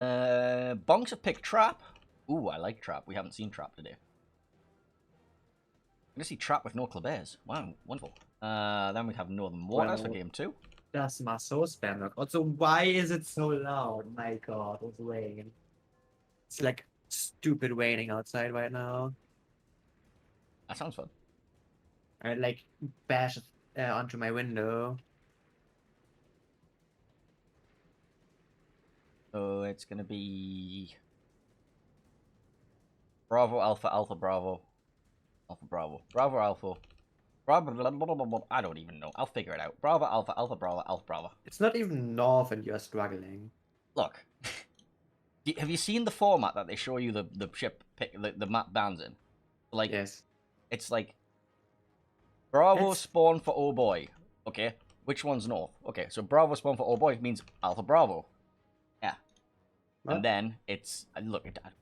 Bonks have picked Trap. Ooh, I like Trap. We haven't seen Trap today. I'm gonna see Trap with no Clabers. Wow, wonderful. Then we have Northern Waters for game 2. Does my soul spam work? Also, why is it so loud? My god, it's raining. It's like stupid raining outside right now. That sounds fun. I like bash onto my window. So it's gonna be Bravo, Alpha, Alpha, Bravo, Alpha, Bravo, Bravo, Alpha. Bravo, I don't even know. I'll figure it out. Bravo, Alpha, Alpha, Bravo, Alpha, Bravo. It's not even north and you're struggling. Look, have you seen the format that they show you the ship pick the map bands in? Like, Yes. it's like Bravo It's... spawn for Oh Boy. Okay, which one's north? Okay, so Bravo spawn for Oh Boy means Alpha Bravo. Yeah, What? and then it's look at that.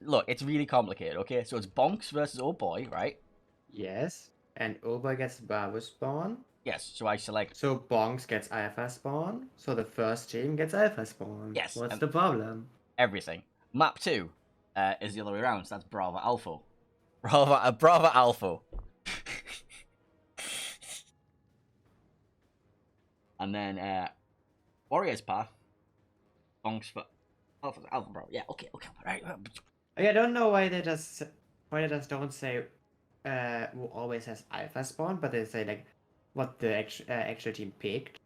Look, it's really complicated. Okay, so it's Bonks versus Oh Boy, right? Yes. And Oba gets Bravo spawn. Yes. So I select So Bonks gets Alpha spawn. So the first team gets Alpha spawn. yes. What's the problem? Everything. Map 2 is the other way around. So that's Bravo Alpha. Bravo Alpha. And then Warriors Path. Bonks for Alpha Bravo. Yeah. Okay. Right. I don't know why they just don't say who always has Alpha spawn, but they say like what the actual team picked.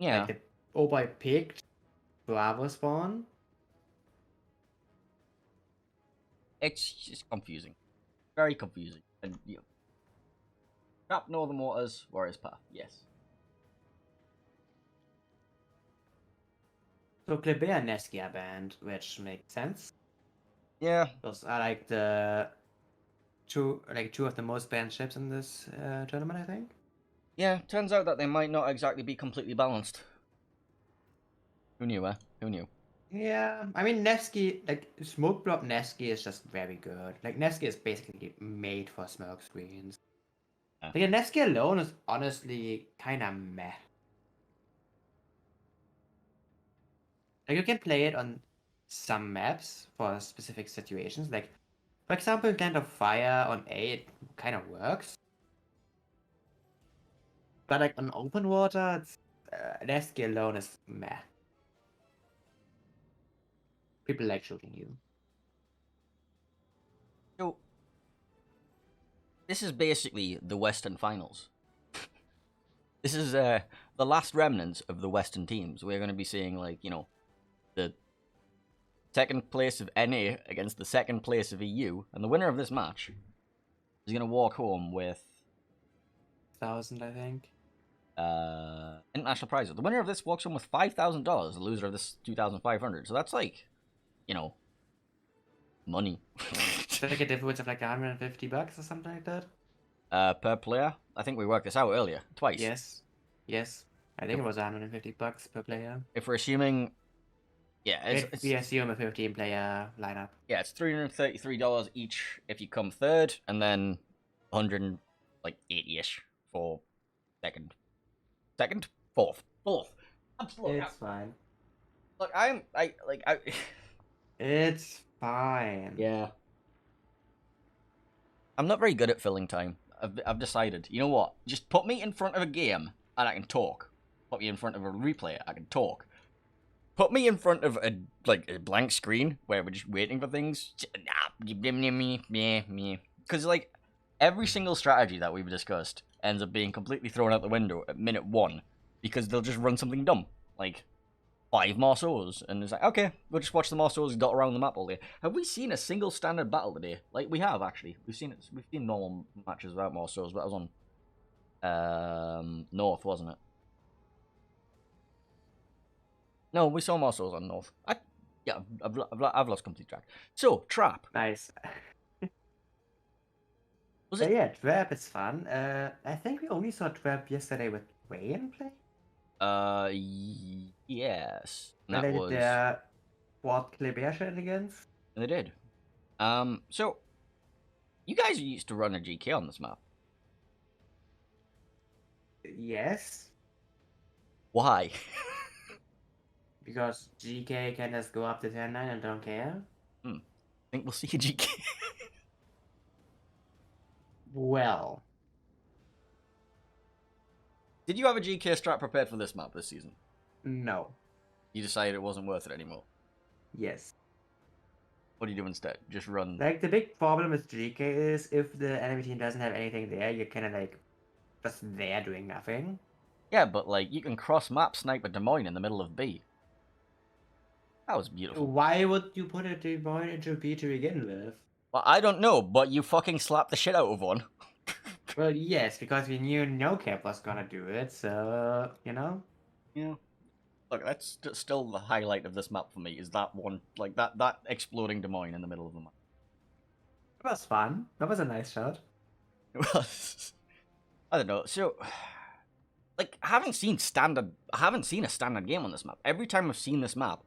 Yeah. Like the Oboy picked Bravo spawn. It's just confusing. Very confusing. And you know, Trap Northern Waters, Warriors Path. Yes. So Kleber and Neski are banned, which makes sense. Yeah. Those are like the two of the most banned ships in this tournament, I think. Yeah, turns out that they might not exactly be completely balanced. Who knew, Who knew? Yeah, I mean Nevsky, like Smoke Blob Nevsky is just very good. Like Nevsky is basically made for smoke screens. Yeah. Like Nevsky alone is honestly kind of meh. Like you can play it on some maps for specific situations. Like for example, Land of Fire on A, it kind of works. But like on open water, it's Nevsky alone is meh. People like shooting you. So, this is basically the Western Finals. This is the last remnants of the Western teams. We're going to be seeing, like, you know, the second place of NA against the second place of EU, and the winner of this match is going to walk home with 1,000, I think. international prizes. The winner of this walks home with $5,000. The loser of this 2,500. So that's like, you know, money. Should I get difference of like $150 or something like that? Per player. I think we worked this out earlier, twice. Yes. I think it was $150 per player. If we're assuming, yeah, If we assume a 15-player lineup. Yeah, it's $333 each if you come third, and then 180-ish for second, fourth. It's fine. Look, It's fine. Yeah. I'm not very good at filling time. I've decided. You know what? Just put me in front of a game and I can talk. Put me in front of a replay, I can talk. Put me in front of a blank screen where we're just waiting for things. Because like every single strategy that we've discussed ends up being completely thrown out the window at minute 1 because they'll just run something dumb like 5 Marceaus, and it's like, okay, we'll just watch the Marceaus dot around the map all day. Have we seen a single standard battle today? Like, we have, actually. We've seen normal matches without Marceaus, but that was on North, wasn't it? No, we saw Marceaus on North. Yeah, I've lost complete track. So, Trap. Nice. Was it? Yeah, Trap is fun. I think we only saw Trap yesterday with Wayne play. Yes. When they did their quad Kleber shenanigans. And they did. So, you guys used to run a GK on this map. Yes. Why? Because GK can just go up to 10-9 and don't care. I think we'll see a GK. Well, Did you have a GK strat prepared for this map this season? no. You decided it wasn't worth it anymore. Yes. What do you do instead? Just run. Like, the big problem with GK is if the enemy team doesn't have anything there, you're kind of like just there doing nothing. Yeah, but like you can cross map snipe a Des Moines in the middle of B. That was beautiful. Why would you put a Divine into B to begin with? Well, I don't know, but you fucking slapped the shit out of one. Well, yes, because we knew no cap was gonna do it, so, you know? Yeah. Look, that's still the highlight of this map for me. Is that one, like that exploding Des Moines in the middle of the map. It was fun. That was a nice shot. It was. I don't know. So, like, I haven't seen a standard game on this map. Every time I've seen this map,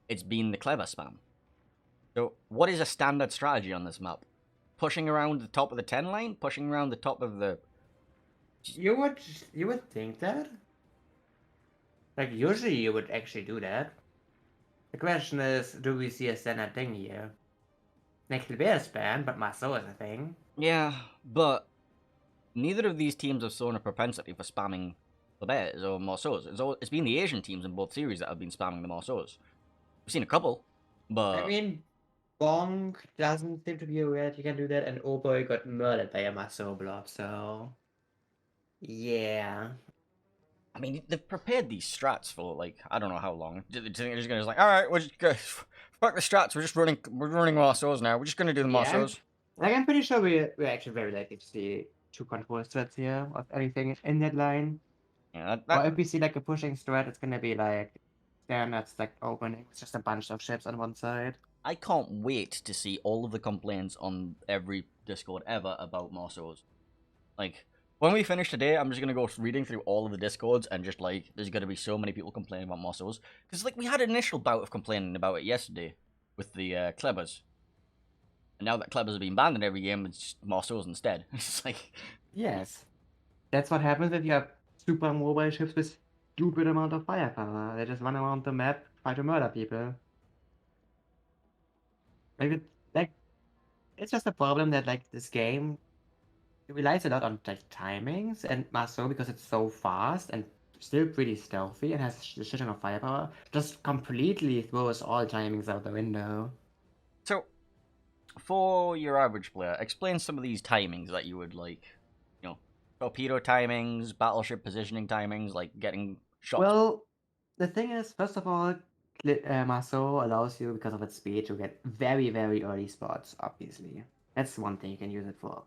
it's been the clever spam. So, what is a standard strategy on this map? Pushing around the top of the 10 line? Pushing around the top of the... You would think that? Like, usually you would actually do that. The question is, do we see a standard thing here? Like, the bear spam, but Marceau is a thing. Yeah, but neither of these teams have shown a propensity for spamming the bears or Marceaus. It's been the Asian teams in both series that have been spamming the Marceaus. We've seen a couple, but... I mean, Bonk doesn't seem to be aware that you can do that, and OHBOY got murdered by a Marceau blob, so... Yeah. I mean, they've prepared these strats for, like, I don't know how long. They're just gonna like, alright, we're just gonna... Fuck the strats, we're running Marceaus now. We're just gonna do the Marceaus. Like, I'm pretty sure we're actually very likely to see two control strats here, of anything in that line. Yeah, Or if we see, like, a pushing strat, it's gonna be, like, standard stacked opening. It's just a bunch of ships on one side. I can't wait to see all of the complaints on every Discord ever about Marceaus. Like, when we finish today, I'm just gonna go reading through all of the Discords and just, like, there's gonna be so many people complaining about Marceaus. Because, like, we had an initial bout of complaining about it yesterday with the Klebers. And now that Klebers have been banned in every game, it's just Marceaus instead. It's like... Yes. That's what happens if you have super mobile ships with stupid amount of firepower. They just run around the map, try to murder people. Like, it's just a problem that, like, this game relies a lot on, like, timings, and Marceau, because it's so fast and still pretty stealthy and has a shit ton of firepower, just completely throws all timings out the window. So, for your average player, explain some of these timings that you would like. You know, torpedo timings, battleship positioning timings, like getting shots. Well, the thing is, first of all, Marceau allows you, because of its speed, to get very, very early spots, obviously. That's one thing you can use it for.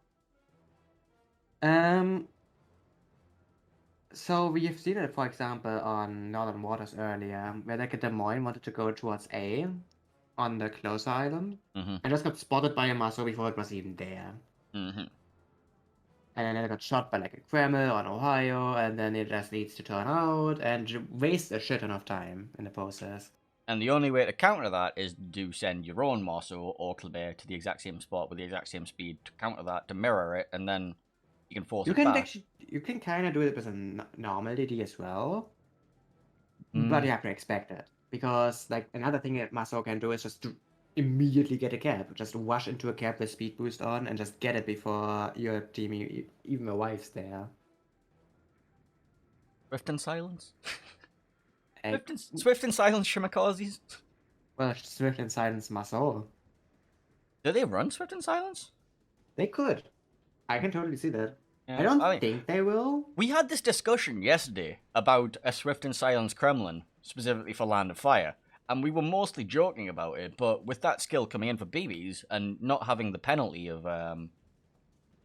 So we've seen it, for example, on Northern Waters earlier, where like a Des Moines wanted to go towards A on the closer island, and just got spotted by a Marceau before it was even there. And then it got shot by like a Kreml on Ohio, and then it just needs to turn out and waste a shit ton of time in the process. And the only way to counter that is to send your own Marceau or Kleber to the exact same spot with the exact same speed to counter that, to mirror it, and then you can force it back. You can kind of do it with a normal DD as well, but you have to expect it. Because like another thing that Marceau can do is just to immediately get a cap. Just rush into a cap with speed boost on and just get it before your team even arrives there. Swift and Silence? Swift and Silence Shimikazes? Well, Swift and Silence Marceau. Do they run Swift and Silence? They could. I can totally see that. Yeah, I don't think they will. We had this discussion yesterday about a Swift and Silence Kremlin, specifically for Land of Fire, and we were mostly joking about it, but with that skill coming in for BBs and not having the penalty of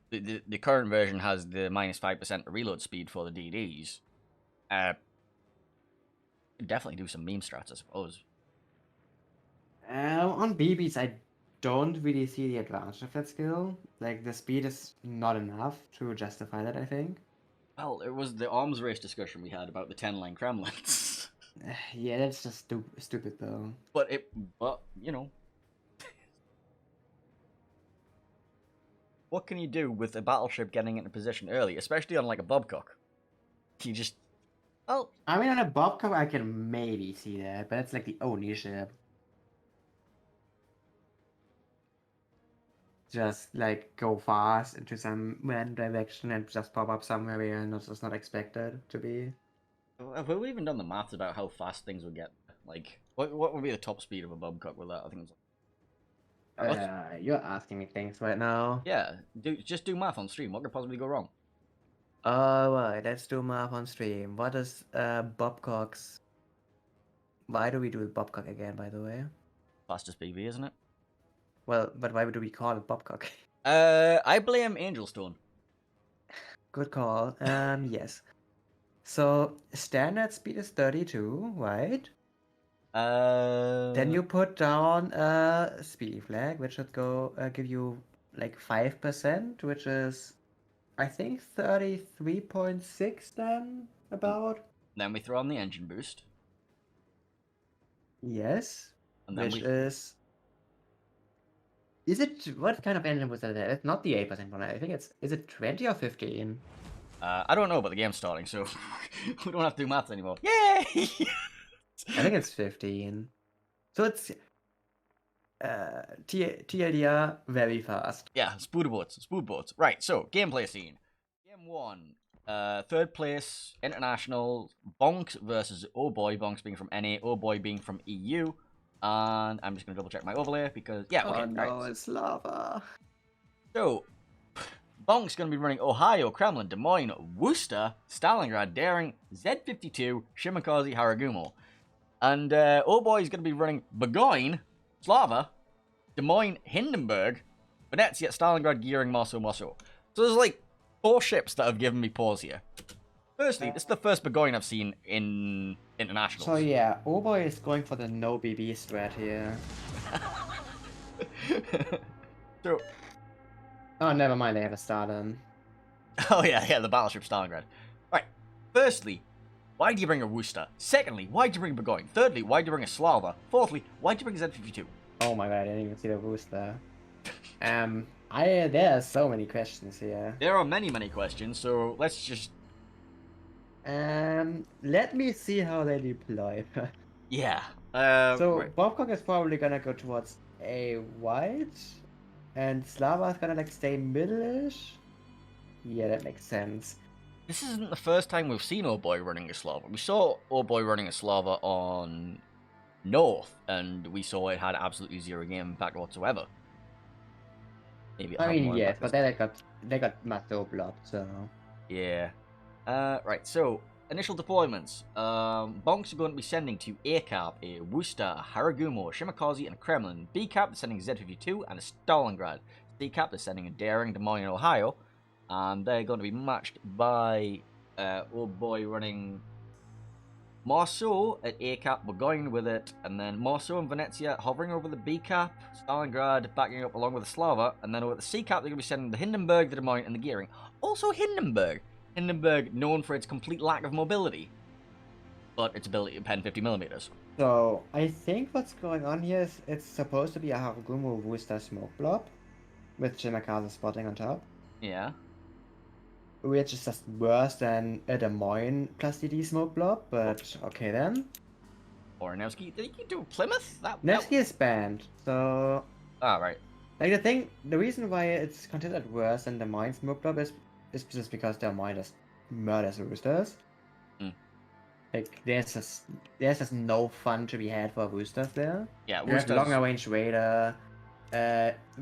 the current version has the minus 5% reload speed for the DDs, definitely do some meme strats, I suppose. On BBs, I don't really see the advantage of that skill. Like, the speed is not enough to justify that, I think. Well, it was the arms race discussion we had about the 10-line Kremlins. Yeah, that's just stupid, though. But, you know. What can you do with a battleship getting into position early, especially on, like, a Bobcock? You just Well, I mean, on a Bobcat, I can maybe see that, but it's like the only ship. Just like go fast into some random direction and just pop up somewhere where it's not expected to be. have we even done the maths about how fast things would get? Like, what would be the top speed of a bobcat with that? I think it's You're asking me things right now. yeah. Just do math on stream. What could possibly go wrong? Alright, let's do math on stream. What is Bobcock's? Why do we do Bobcock again, by the way? Fastest PV, isn't it? Well, but why do we call it Bobcock? I blame Angel Stone. Good call. Yes. So standard speed is 32, right? Then you put down a speedy flag, which should go give you like 5%, which is I think 33.6 then about. Then we throw on the engine boost, Yes. and then Which is it what kind of engine was that? It's not the 8% one. I think is it 20 or 15? I don't know, but the game's starting, so we don't have to do maths anymore. Yay! I think it's 15. So it's TLDR very fast. Yeah, spood boats. Right, so gameplay scene. Game 1. Third place, international, Bonks versus Oh Boy, Bonks being from NA, Oh Boy being from EU. And I'm just going to double check my overlay because, yeah, okay. Oh no, Right. it's lava. So, Bonk's going to be running Ohio, Kremlin, Des Moines, Worcester, Stalingrad, Daring, Z52, Shimakaze, Haragumo. And Oh Boy is going to be running Burgoyne, Slava, Des Moines, Hindenburg, Venezia, Stalingrad, Gearing, Marceau. So there's like 4 ships that have given me pause here. Firstly, this is the first Burgoyne I've seen in internationals. So yeah, Oboy is going for the no BB strat here. So, Oh, never mind, they have a Stalin. oh yeah, the battleship Stalingrad. Right, firstly, why do you bring a Worcester? Secondly, why do you bring Burgoyne? Thirdly, why do you bring a Slava? Fourthly, why do you bring a Z52? Oh my god, I didn't even see the booster. There are so many questions here. There are many questions, so let's just... Let me see how they deploy. Yeah. So right. Bobcock is probably gonna go towards a white, and Slava's gonna like stay middle-ish. Yeah, that makes sense. This isn't the first time we've seen Oh Boy running a Slava. We saw Oh Boy running a Slava on North, and we saw it had absolutely zero game impact whatsoever. Maybe I mean, yes, impact but they got Mato blocked, so yeah. Right, so initial deployments. Bonks are going to be sending to A-Cap, a Worcester, a Haragumo, a Shimakaze, and a Kremlin. B-Cap is sending Z52 and a Stalingrad. C-Cap is sending a Daring, Des Moines, Ohio. And they're going to be matched by Oh Boy running Marceau at A-Cap, Burgoyne with it, and then Marceau and Venezia hovering over the B-Cap, Stalingrad backing up along with the Slava, and then over the C-Cap they're going to be sending the Hindenburg, the Des Moines, and the Gearing. Also Hindenburg. Hindenburg known for its complete lack of mobility, but its ability to pen 50mm. So I think what's going on here is it's supposed to be a Haragumo Worcester smoke blob with Shimakaze spotting on top. Yeah. Which is just worse than a Des Moines plus DD smoke blob, but okay then. Or Nevsky. Did he do Plymouth? Nevsky is banned, so Ah, right. like the reason why it's considered worse than Des Moines smoke blob is just because Des Moines just murders roosters. Mm. Like there's just no fun to be had for roosters there. Yeah, You have Worcester's... longer range radar.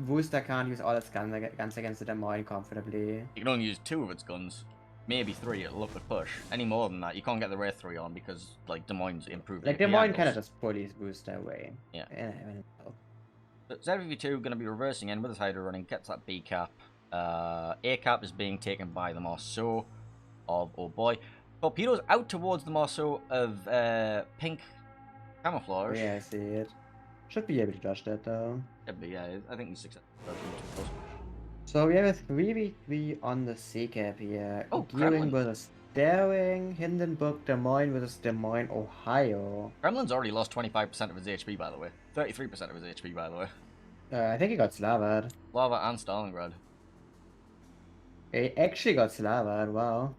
Worcester can't use all its guns against the Des Moines comfortably. You can only use 2 of its guns. Maybe 3 at look at push. Any more than that, you can't get the Wraith 3 on because, like, Des Moines improved. Like Des Moines kind of just bullies Worcester away. Yeah. Well, But ZV2 going to be reversing in with his Hydra running, gets that B cap. A cap is being taken by the Marceau of Oh Boy. Torpedoes out towards the Marceau of pink camouflage. yeah, I see it. Should be able to dodge that though. Yeah, I think he's successful. So we have a 3v3 on the C cap here. Oh, Gearing Kremlin. versus Daring, Hindenburg, Des Moines versus Des Moines, Ohio. Kremlin's already lost 25% of his HP, by the way. 33% of his HP, by the way. I think he got Slavad. Lava and Stalingrad. He actually got Slavad, wow.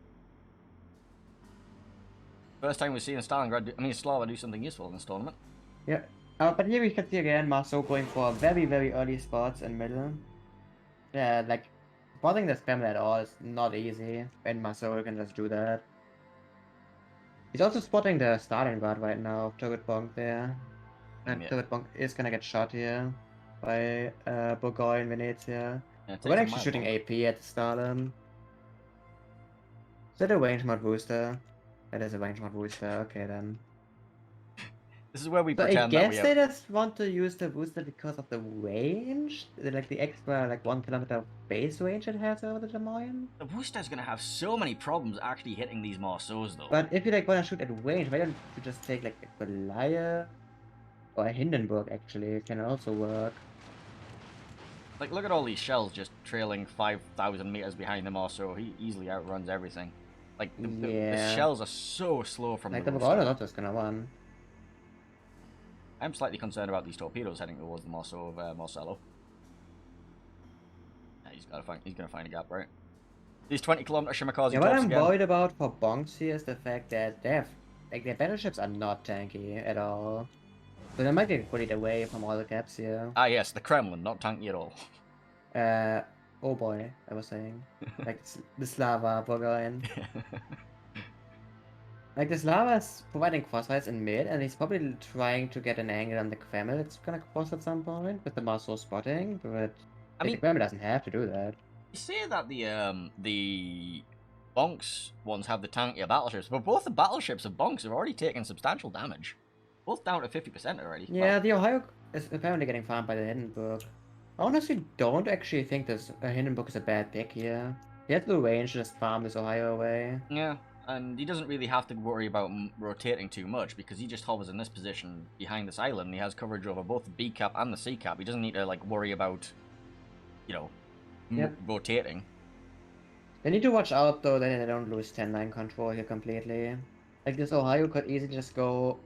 First time we've seen a Stalingrad, Slava do something useful in this tournament. Yeah. But here we can see again Marceau going for very, very early spots in middle. Yeah, like, spotting the spam at all is not easy, and Marceau can just do that. He's also spotting the Stalingrad right now of Turgut Bonk there. And Yeah. Turgut Bonk is gonna get shot here by Burgoy and Venezia. Yeah, We're actually shooting AP at the Stalin. Is that a range mod booster? That is a range mod booster, okay then. This is where we So I pretend that we guess have... they just want to use the booster because of the range? Like the extra, like 1 kilometer base range it has over the Des Moines? The booster's gonna have so many problems actually hitting these Marceaus, though. But if you like wanna shoot at range, why don't you just take like a Goliath? Or a Hindenburg actually, can also work. Like, look at all these shells just trailing 5,000 meters behind the Marceau. He easily outruns everything. Like, the shells are so slow from like the the roster. Burgoy is not just gonna run. I'm slightly concerned about these torpedoes heading towards the Marceau of Marcello. Yeah, he's gonna find a gap, right? These 20-kilometer Shimakaze Yeah, what tops I'm again. worried about for Bonks here is the fact that they have, like, their battleships are not tanky at all. So they might get bullied away from all the gaps here. Ah, yes, the Kremlin, not tanky at all. Oh boy, I was saying. Like, the Slava Bulgarian. Like, the Slava is providing crossfires in mid, and he's probably trying to get an angle on the Kremlin that's gonna cross at some point with the Marceau spotting, but the Kremlin doesn't have to do that. You say that the Bonks ones have the tankier battleships, but both the battleships of Bonks have already taken substantial damage. Both down to 50% already. Yeah, the Ohio is apparently getting farmed by the Hindenburg. I honestly don't actually think this Hindenburg is a bad pick here. He has the range to just farm this Ohio away. Yeah, and he doesn't really have to worry about rotating too much because he just hovers in this position behind this island. And he has coverage over both the B cap and the C cap. He doesn't need to like worry about, you know, rotating. They need to watch out though that they don't lose 10-line control here completely. Like this Ohio could easily just go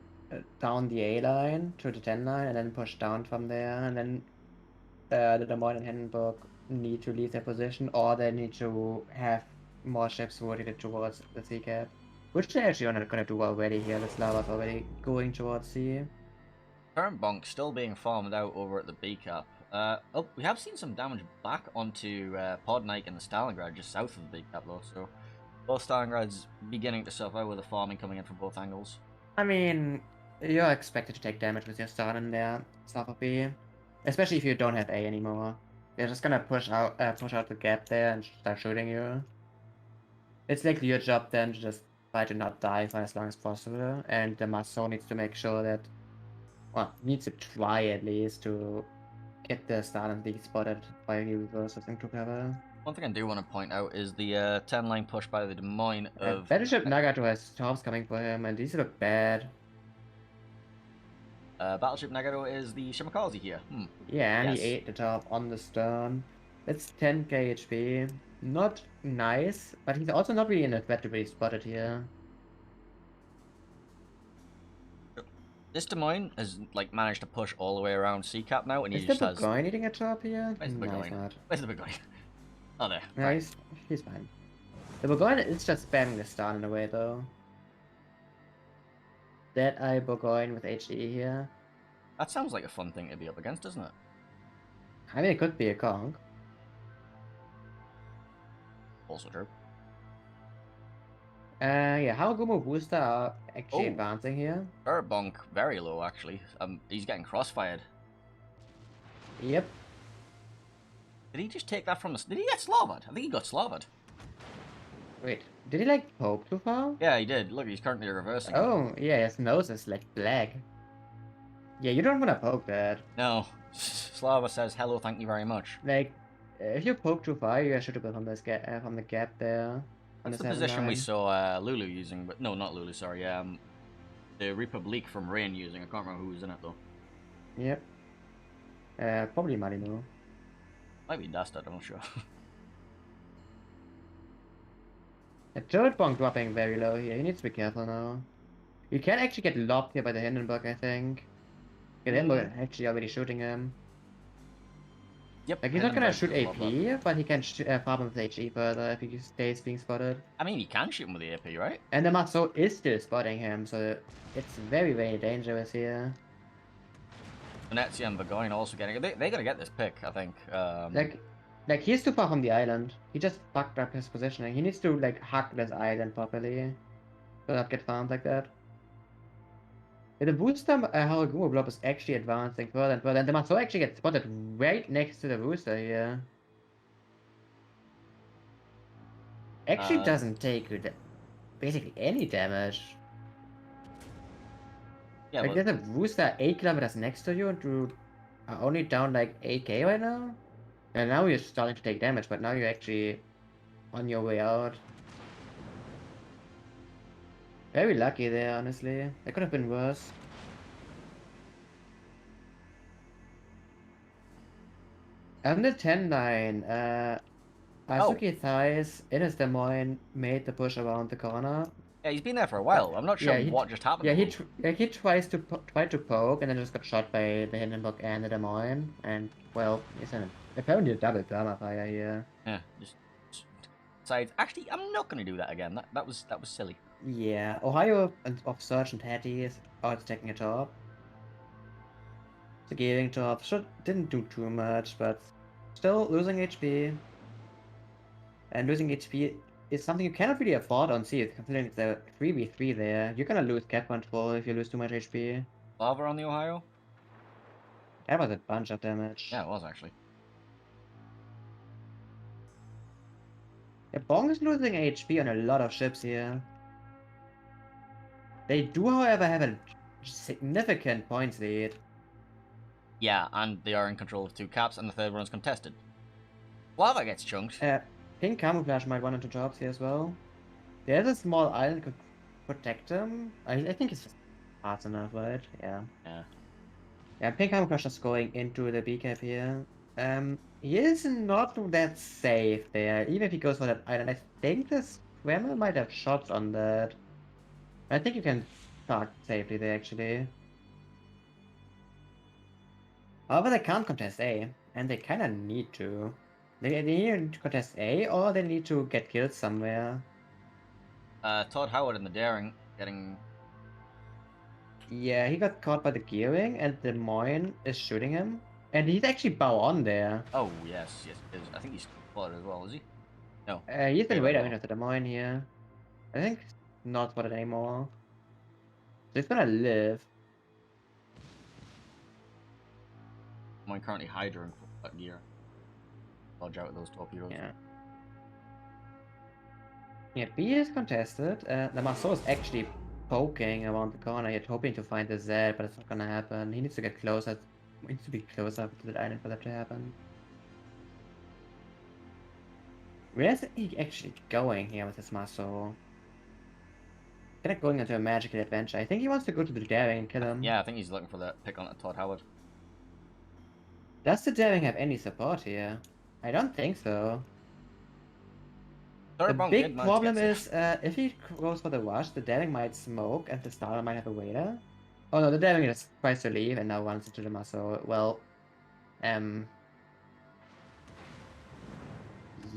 down the A line to the 10 line and then push down from there, and then the Des Moines and Hindenburg need to leave their position, or they need to have more ships rotated towards the C cap, which they actually are not gonna do already here. The Slavas already going towards C. Current bonk still being farmed out over at the B cap. Oh, we have seen some damage back onto Podnike and the Stalingrad just south of the B cap though, so both Stalingrads beginning to suffer with the farming coming in from both angles. I mean, you're expected to take damage with your Stalin there, south of B, especially if you don't have A anymore. They're just gonna push out the gap there and start shooting you. It's like your job then to just try to not die for as long as possible, and the Marceau needs to make sure that, well, needs to try at least to get the Stalin being spotted by he reverses into cover. One thing I do want to point out is the 10 line push by the Des Moines of... Battleship Nagato has storms coming for him, and these look bad. Battleship Nagato is the Shimakaze here. Yeah, and yes. He ate the top on the stern. That's 10k HP. Not nice, but he's also not really in a threat to be spotted here. This Des Moines has like managed to push all the way around C cap now, and he just has... Is the Burgoyne eating a top here? Where's the Burgoyne? No, Where's the Burgoyne? Oh, there. No, Right. he's fine. The Burgoyne is just spamming the Stalin away though. Dead Eye Burgoyne with HE here. That sounds like a fun thing to be up against, doesn't it? I mean, it could be a conk. Also true. Yeah, how Gumo Booster are actually Oh. advancing here. Turret bonk very low actually. He's getting crossfired. Yep. Did he just take that from the... Did he get Slavoed? I think he got Slavoed. Wait, did he like poke too far? Yeah, he did. Look, he's currently reversing. Oh, yeah, his nose is like black. Yeah, you don't want to poke that. No. Slava says, hello, thank you very much. Like, if you poke too far, you should have gone from this from the gap there. That's the position we saw Lulu using, but no, not Lulu, sorry. The Republique from Rain using. I can't remember who was in it though. Yep. Probably Marino. Might be Dasta, I'm not sure. The turret bonk dropping very low here. He needs to be careful now. You can actually get lobbed here by the Hindenburg, I think. Yeah, the Hindenburg actually already shooting him. Yep. Like, he's his not gonna inverse shoot does a lot of that. AP, but he can farm with HE further if he stays being spotted. I mean, you can shoot him with the AP, right? And the Matsuo is still spotting him, so it's very, very dangerous here. Venezia and Burgoyne also getting. They gotta get this pick, I think. Like he's too far from the island. He just fucked up his positioning. He needs to like hug this island properly, so not get farmed like that. Yeah, the booster Haragumo blob is actually advancing further and further, and the Matsuo actually gets spotted right next to the booster here. Actually doesn't take basically any damage. Yeah, Like but there's a booster 8 kilometers next to you and you are only down like 8k right now? And now you're starting to take damage, but now you're actually on your way out. Very lucky there, honestly. That could have been worse. On the 10 line, Asuki Thais in his Des Moines made the push around the corner. yeah, he's been there for a while. I'm not sure Yeah, what just happened. yeah, To him. he tries to tried to poke and then just got shot by the Hindenburg and the Des Moines. And well, he's in apparently a double permafire here. Yeah, just decides. Actually, I'm not gonna do that again. That was silly. Yeah, Ohio of Sergeant Hattie is out taking a top. The giving top didn't do too much, but still losing HP. And losing HP is something you cannot really afford on Seas, considering it's a 3v3 there. You're gonna lose cap control if you lose too much HP. Lava on the Ohio? That was a bunch of damage. Yeah, it was actually. Yeah, Bong is losing HP on a lot of ships here. They do, however, have a significant points lead. Yeah, and they are in control of 2 caps, and the third one is contested. Lava gets chunked. Pink Camouflage might run into jobs here as well. There's a small island could protect them. I think it's just fast enough, right? Yeah. Yeah. Yeah, Pink Camouflage is going into the B cap here. He is not that safe there. Even if he goes for that island, I think the Scramble might have shots on that. I think you can park safely there actually. However, they can't contest A, and they kinda need to. They need to contest A, or they need to get killed somewhere. Todd Howard in the daring getting. Yeah, he got caught by the gearing, and Des Moines is shooting him. And he's actually bow on there. Oh yes, yes. I think he's spotted as well, is he? No. He's been Radar radar into Des Moines here. I think not spotted anymore. So he's gonna live. I'm currently hydroing for that gear. Dodge out with those torpedoes. Yeah. Yeah, B is contested. The Marceau is actually poking around the corner yet, hoping to find the Z, but it's not gonna happen. He needs to get closer. He needs to be closer to the island for that to happen. Where's he actually going here with his Marceau? Kind of going into a magical adventure. I think he wants to go to the Daring and kill him. Yeah, I think he's looking for the pick on Todd Howard. Does the Daring have any support here? I don't think so. The big problem is, if he goes for the rush, the Daring might smoke and the Starler might have a waiter. Oh no, the Daring just tries to leave and now runs into the Marceau. Well,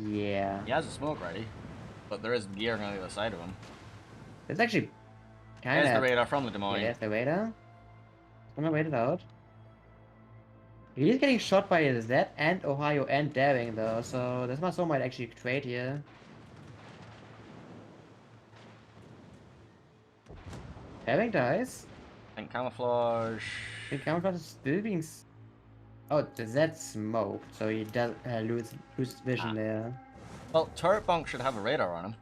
yeah. He has a smoke ready, but there is gearing on the other side of him. It's actually kind of... There's the radar from the Des Moines. Yeah, there's the radar. I'm gonna wait it out. He's getting shot by Z and Ohio and Daring though, so this Marceau might actually trade here. Daring dies. And camouflage. The camouflage is still being... Oh, the Z smoked, so he does lose vision there. Well, turret bonk should have a radar on him.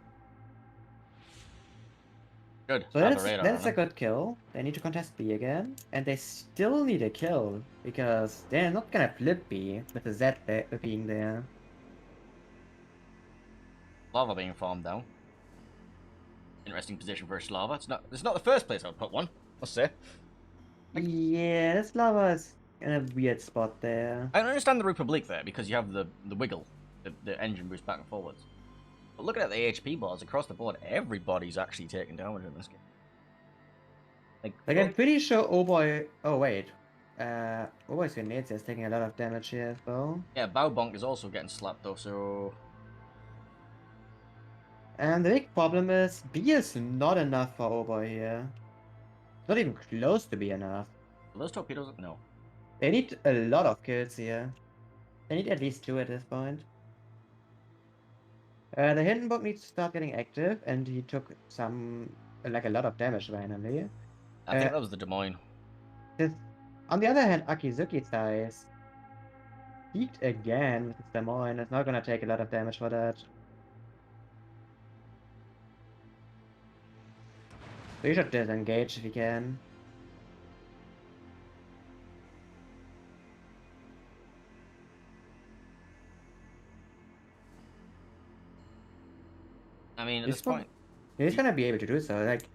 Good. So that's a good kill. They need to contest B again, and they still need a kill because they're not gonna flip B with the Z being there. Lava being farmed down. Interesting position for a Slava. It's not the first place I would put one, must say. Yeah, this lava is in a weird spot there. I understand the Republic there because you have the wiggle, the engine boost back and forwards. But looking at the HP bars across the board, everybody's actually taking damage in this game. Like I'm pretty sure OHBOY. Oh wait, Always Venezia is taking a lot of damage here as well. Yeah, BONKS is also getting slapped though, so... And the big problem is B is not enough for OHBOY here. Not even close to be enough. Are those torpedoes? No. They need a lot of kills here. They need at least 2 at this point. The Hindenburg needs to start getting active, and he took like a lot of damage finally. I think that was the Des Moines. On the other hand, Akizuki dies. Peaked again with his Des Moines. It's not gonna take a lot of damage for that. So you should disengage if you can. I mean, at this point... He's gonna be able to do so. Like,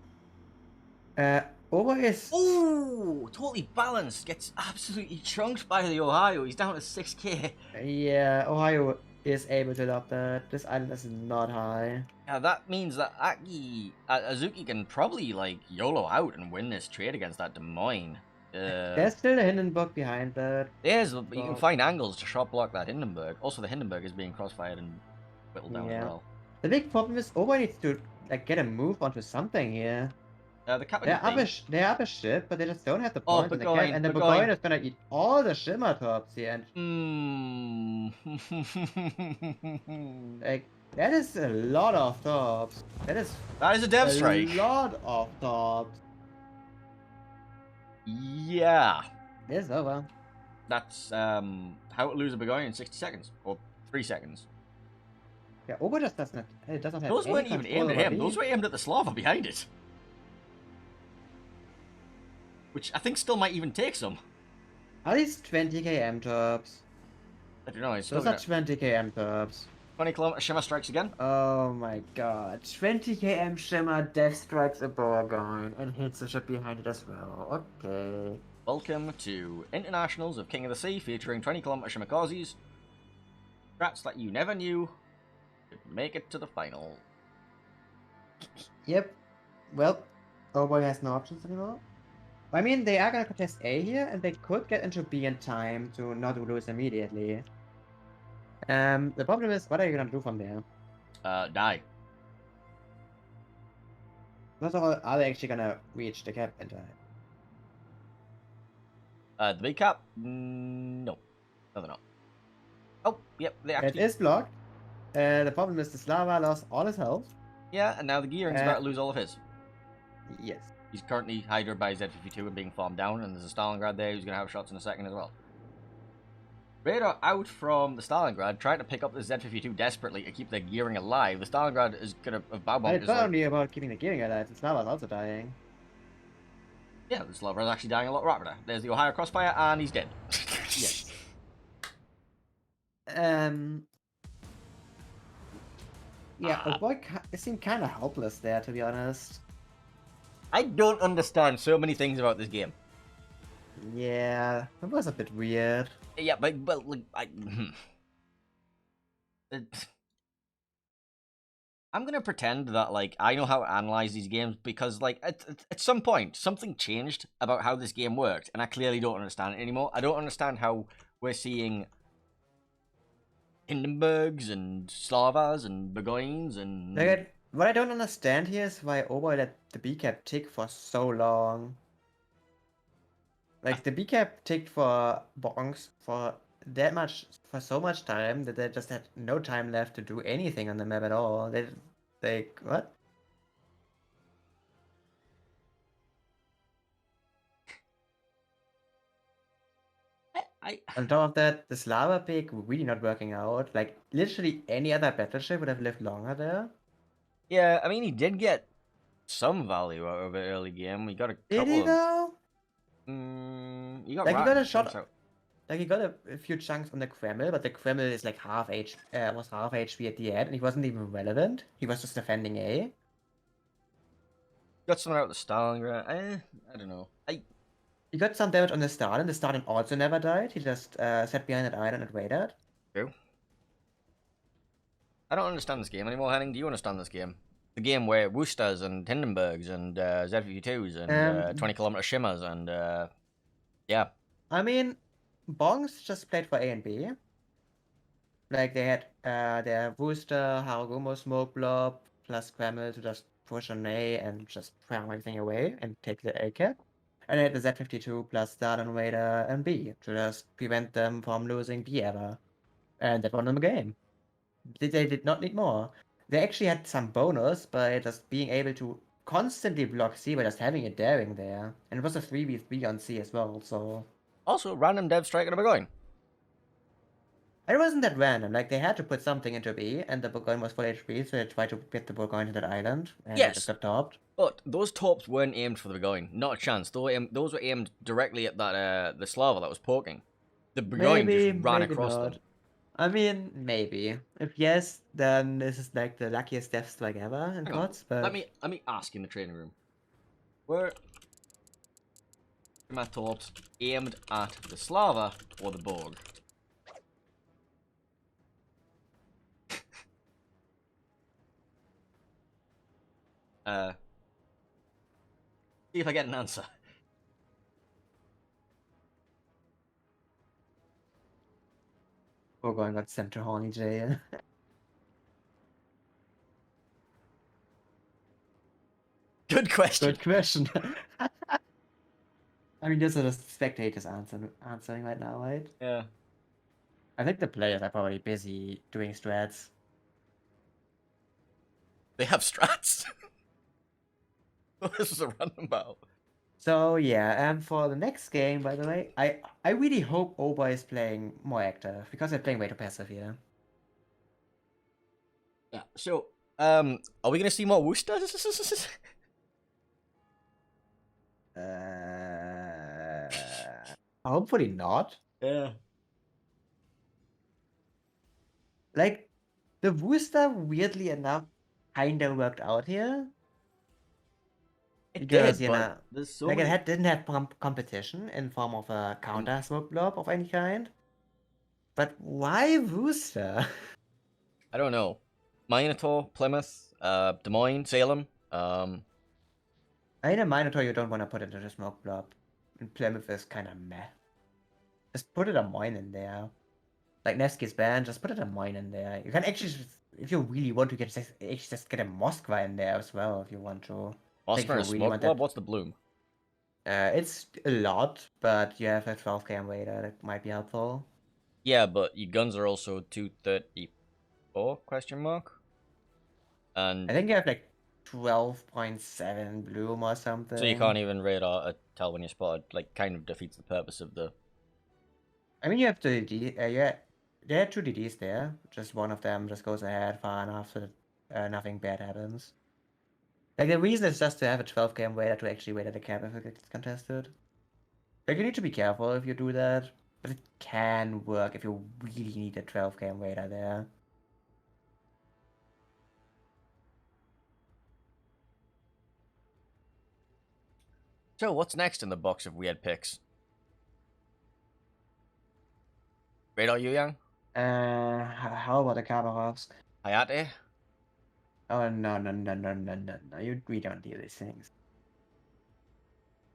OHBOY is... Ooh! Totally balanced! Gets absolutely chunked by the Ohio. He's down to 6k. Yeah, Ohio is able to lock that. This island is not high. Yeah, that means that Azuki can probably, like, YOLO out and win this trade against that Des Moines. There's still a Hindenburg behind that. There's, but you can find angles to shot block that Hindenburg. Also, the Hindenburg is being crossfired and whittled down as well. The big problem is OHBOY needs to like get a move onto something here. The captain. They're up a ship, but they just don't have the point in the cap, and the Burgoyne is gonna eat all the shimmer tops here. And... like that is a lot of tops. That is a dev strike. A lot of tops. Yeah. It's over. That's how to lose a Burgoyne in 60 seconds or 3 seconds. Yeah, OHBOY just doesn't. It doesn't have. Those weren't even aimed at him. Those were aimed at the Slava behind it. Which I think still might even take some. Are these 20 km tops? I don't know. Those are 20 km tops. 20-kilometer shimmer strikes again. Oh my god. 20 km shimmer death strikes a Burgoyne and hits the ship behind it as well. Okay. Welcome to Internationals of King of the Sea featuring 20-kilometer shimmer causes. Strats that you never knew could make it to the final. Yep. Well, OHBOY has no options anymore. I mean, they are gonna contest A here, and they could get into B in time to not lose immediately. The problem is, what are you gonna do from there? Die. First of all, are they actually gonna reach the cap in time? The big cap? No. No, they're not. Oh, yep, they actually... It is blocked. The problem is the Slava lost all his health. Yeah, and now the Gearing's about to lose all of his. Yes. He's currently hydrated by Z52 and being farmed down, and there's a Stalingrad there who's going to have shots in a second as well. Radar out from the Stalingrad, trying to pick up the Z52 desperately to keep their Gearing alive. The Stalingrad is going to... It's not only about keeping the Gearing alive, the Slava's also dying. Yeah, the Slava is actually dying a lot rapider. There's the Ohio crossfire, and he's dead. Yes. Yeah, OHBOY seemed kind of helpless there, to be honest. I don't understand so many things about this game. Yeah, it was a bit weird. Yeah, but like, I'm gonna pretend that like I know how to analyze these games because like at some point something changed about how this game worked, and I clearly don't understand it anymore. I don't understand how we're seeing Hindenburgs and Slavas and Burgoynes and... What I don't understand here is why OHBOY let the B cap tick for so long. Like the B cap ticked for BONKS for so much time that they just had no time left to do anything on the map at all. They what? On top of that, the Slava pick really not working out. Like literally any other battleship would have lived longer there. Yeah, I mean he did get some value out of it early game. He got a couple. Did he though? He got like he got a shot. Like he got a few chunks on the Kreml, but the Kreml is like was half HP at the end, and he wasn't even relevant. He was just defending A. Got something out of the Stalingrad. I don't know. He got some damage on the Stalin. The Stalin also never died. He just sat behind an island and waited. True. I don't understand this game anymore, Henning. Do you understand this game? The game where Worcesters and Hindenburgs and Z52s and 20-kilometer shimmers and yeah. I mean, Bonks just played for A and B. Like they had their Booster, Harugumo Smoke Blob, plus Kreml to just push on A and just farm everything away and take the A cap. And they had the Z52 plus Dardan Raider and B to just prevent them from losing B ever. And that won them a game. They did not need more. They actually had some bonus by just being able to constantly block C by just having a daring there. And it was a 3v3 on C as well, so. Also, random dev striking a Burgoyne. It wasn't that random, like they had to put something into B, and the Burgoyne was full HP, so they tried to get the Burgoyne to that island, and it just Yes, got topped. but those tops weren't aimed for the Burgoyne. Not a chance. Those were aimed directly at that the Slava that was poking. The Burgoyne Maybe, just ran maybe across not. them. I mean, maybe. If yes, then this is like the luckiest death strike ever in Hang on. COTS, but... Let me ask in the training room. Were my torps aimed at the Slava or the Borg? See if I get an answer. Burgoyne got sent to Horny Jail. Good question. Good question. I mean, those are the spectators answering right now, right? Yeah. I think the players are probably busy doing strats. They have strats. This is a random battle. So yeah, and for the next game, by the way, I really hope OHBOY is playing more active because they're playing way too passive here. Yeah. So, are we gonna see more Worcester? Hopefully not. Yeah. Like the Wooster, weirdly enough, kinda worked out here. It Because, did, but there's so like many. it didn't have competition in form of a counter smoke blob of any kind. But why Wooster? I don't know. Minotaur, Plymouth, Des Moines, Salem. I mean, a Minotaur you don't want to put into the smoke blob. And Plymouth is kind of meh. Just put it a mine in there. Like Nevsky's band, just put it a mine in there. You can actually, if you really want to, actually just get a Moskva in there as well if you want to. Like, Oscar and a if you really Smoke want Blob. that. What's the bloom? It's a lot, but you have a 12k Raider that might be helpful. Yeah, but your guns are also 234 question mark. And I think you have like 12.7 bloom or something. so you can't even radar tell when you're spotted. Like, kind of defeats the purpose of the. I mean, you have the DD. Yeah, there are two DDs there. Just one of them just goes ahead far enough so that nothing bad happens. Like the reason is just to have a 12k Raider to actually wait at the cap if it gets contested. Like you need to be careful if you do that, but it can work if you really need a 12k Raider there. So, what's next in the box of weird picks? Radar Youyang? How about the Khabarovsk? Hayate? Oh no. We don't do these things.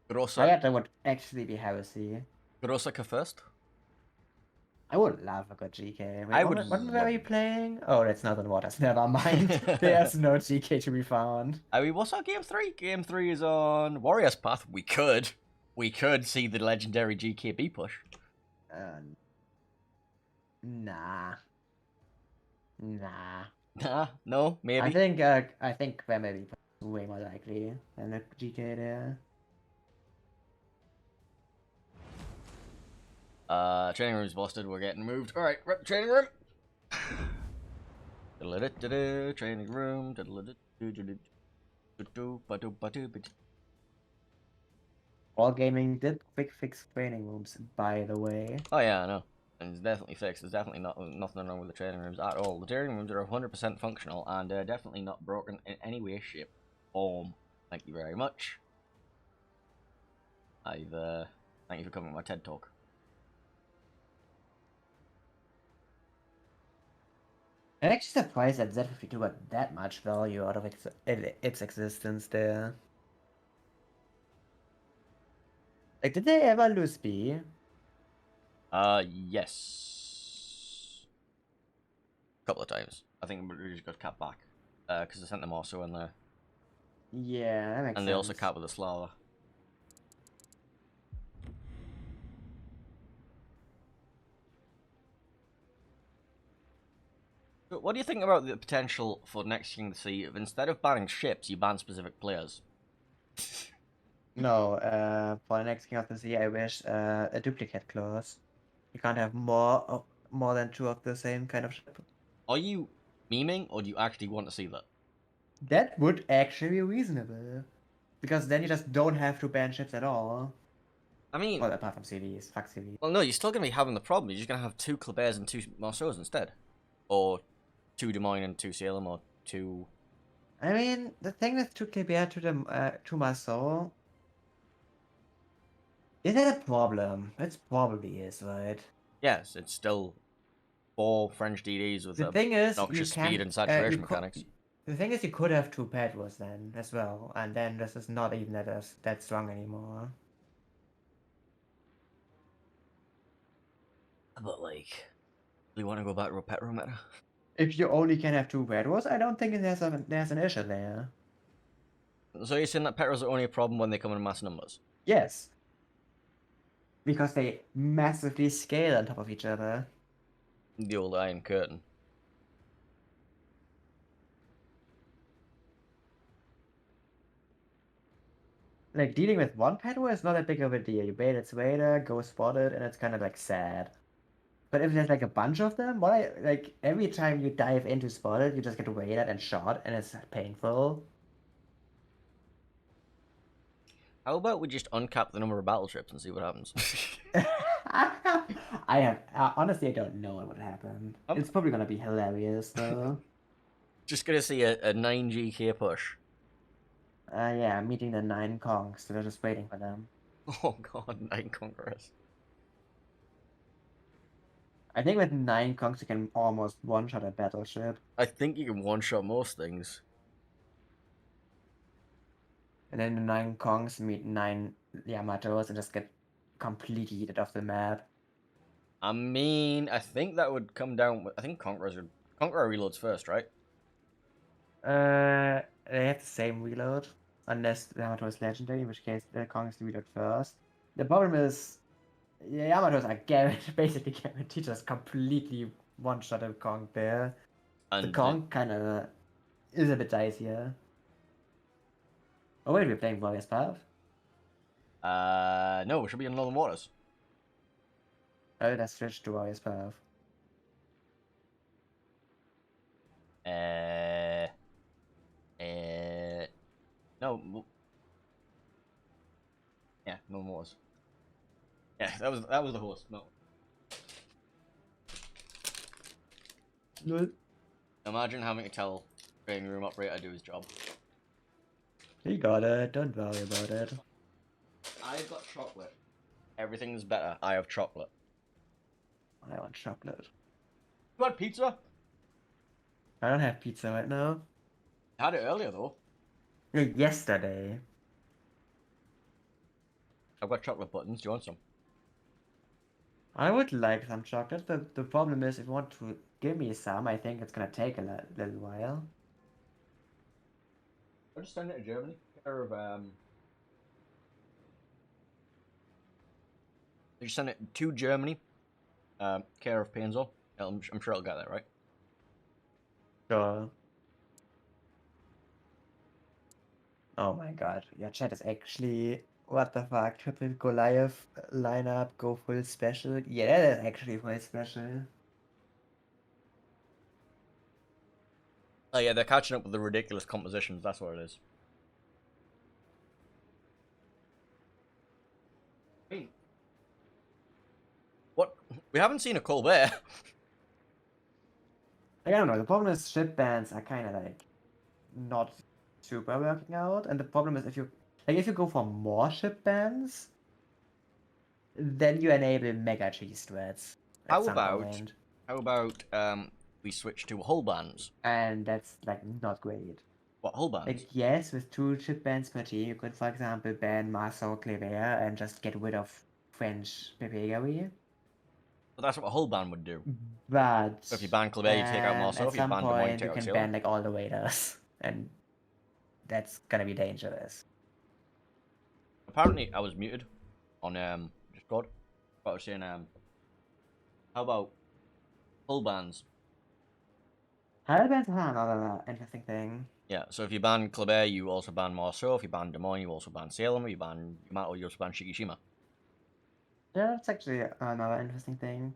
Grossa? Hayate would actually be heresy. Grossa first? I would love a good GK. Wait, I would what were love we it. playing? Oh, that's not on Waters. Never mind. There's no GK to be found. I mean, what's our game 3? Game 3 is on Warrior's Path. We could see the legendary GKB push. Nah. Nah, no, maybe. I think we're maybe way more likely than a GK there. Training room's busted. We're getting moved. All right, rep the training room. Training room. All gaming did quick fix training rooms, by the way. Oh yeah, I know. And it's definitely fixed. There's definitely nothing wrong with the training rooms at all. The training rooms are 100% functional and definitely not broken in any way, shape, form. Thank you very much. Thank you for coming to my TED talk. I'm actually surprised that Z52 got that much value out of its existence there. Like, did they ever lose B? Yes. A couple of times. I think we just got capped back. Because I sent them also in there. Yeah, that makes And sense. they also cap with a Slava. So what do you think about the potential for next King of the Sea if instead of banning ships, you ban specific players? No, for the next King of the Sea, I wish a duplicate clause. You can't have more than two of the same kind of ship. Are you memeing, or do you actually want to see that? That would actually be reasonable. Because then you just don't have to ban ships at all. I mean, Well, apart from CVs. Fuck CVs. well, no, you're still going to be having the problem. You're just going to have 2 Klebears and 2 Marceaus instead. Or 2 Des Moines and 2 Salem, or 2... I mean, the thing with to KBR to Marceau, is that a problem? It probably is, right? Yes, it's still 4 French DDs with The thing is, you obnoxious speed can and saturation mechanics. the thing is, you could have two Pedros then as well, and then this is not even that strong anymore. But, like, do you want to go back to a Petro meta? If you only can have two Pedros, I don't think there's an issue there. So you're saying that Petros are only a problem when they come in mass numbers? Yes, because they massively scale on top of each other. The old Iron Curtain. Like dealing with one Pedro is not that big of a deal. You bait its radar, go spot it, and it's kind of like sad. But if there's like a bunch of them, like every time you dive into spot it, you just get radar and shot, and it's painful. How about we just uncap the number of battleships and see what happens? Honestly, I don't know what would happen. I'm It's probably gonna be hilarious though. just gonna see a 9 GK push. Yeah, meeting the 9 Kongs, so they're just waiting for them. Oh god, 9 Conquerors. I think with 9 Kongs you can almost one-shot a battleship. I think you can one-shot most things. And then the 9 Kongs meet 9 Yamatos and just get completely heated off the map. I mean, I think that would come down with... I think Conqueror reloads first, right? They have the same reload, unless the Yamato is legendary, in which case the Kongs reload first. The problem is, the Yamatos are basically guaranteed to just completely one-shot a Kong there. The And Kong kind of is a bit dicier. Oh wait, we're playing Warriors Path? no, we should be in Northern Waters. Oh, let's switch to Warriors Path. No. Yeah, Northern Waters. Yeah, that was the horse. No. No. Imagine having to tell training room operator to do his job. You got it, don't worry about it. I've got chocolate. Everything's better. I have chocolate. I want chocolate. You had pizza? I don't have pizza right now. I had it earlier though. Yesterday. I've got chocolate buttons. Do you want some? I would like some chocolate. The problem is, if you want to give me some, I think it's gonna take a little while. I'll just send it to Germany. Care of You send it to Germany. Care of Painzel. I'm sure I'll get that right. Sure. Oh my god, your chat is actually... What the fuck? Triple Goliath lineup, go full special. Yeah, that is actually full special. Oh yeah, they're catching up with the ridiculous compositions. That's what it is. Hey. What? We haven't seen a Colbert. I don't know, the problem is ship bans are kind of like not super working out, and the problem is if you go for more ship bans, then you enable mega cheese threats at some point. How about we switch to hull bans? And that's like not great. What hull bans? Like yes, with 2 ship bans per team, you could for example ban Marceau Kleber and just get rid of French Pepegari. But that's what a whole ban would do. But So if you ban Kleber, you take out Marceau. at If you some ban Des Moines, you point, take you out can Salem. ban like all the waiters, and that's gonna be dangerous. Apparently, I was muted on Discord. But I was saying, how about full bans? Higher bans are another interesting thing. Yeah, so if you ban Kleber, you also ban Marceau. If you ban Des Moines, you also ban Salem. If you ban Yamato, you also ban Shikishima. Yeah, that's actually another interesting thing.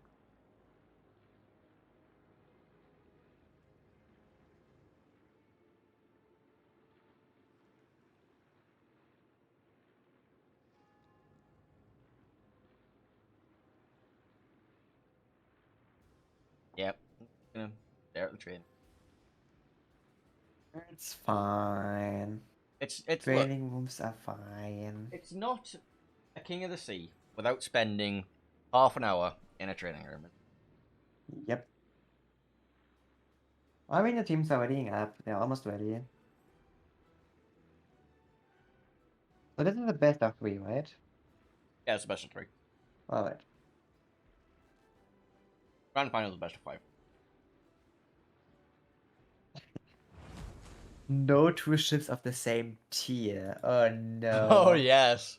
Yep. Yeah, there at the train. It's fine. It's look, Training rooms are fine. it's not a King of the Sea without spending half an hour in a training room. Yep. I mean, the teams are readying up. They're almost ready. So this is the best of 3, right? Yeah, it's the best of 3. Alright. Grand final is the best of 5. No two ships of the same tier. Oh no. Oh yes.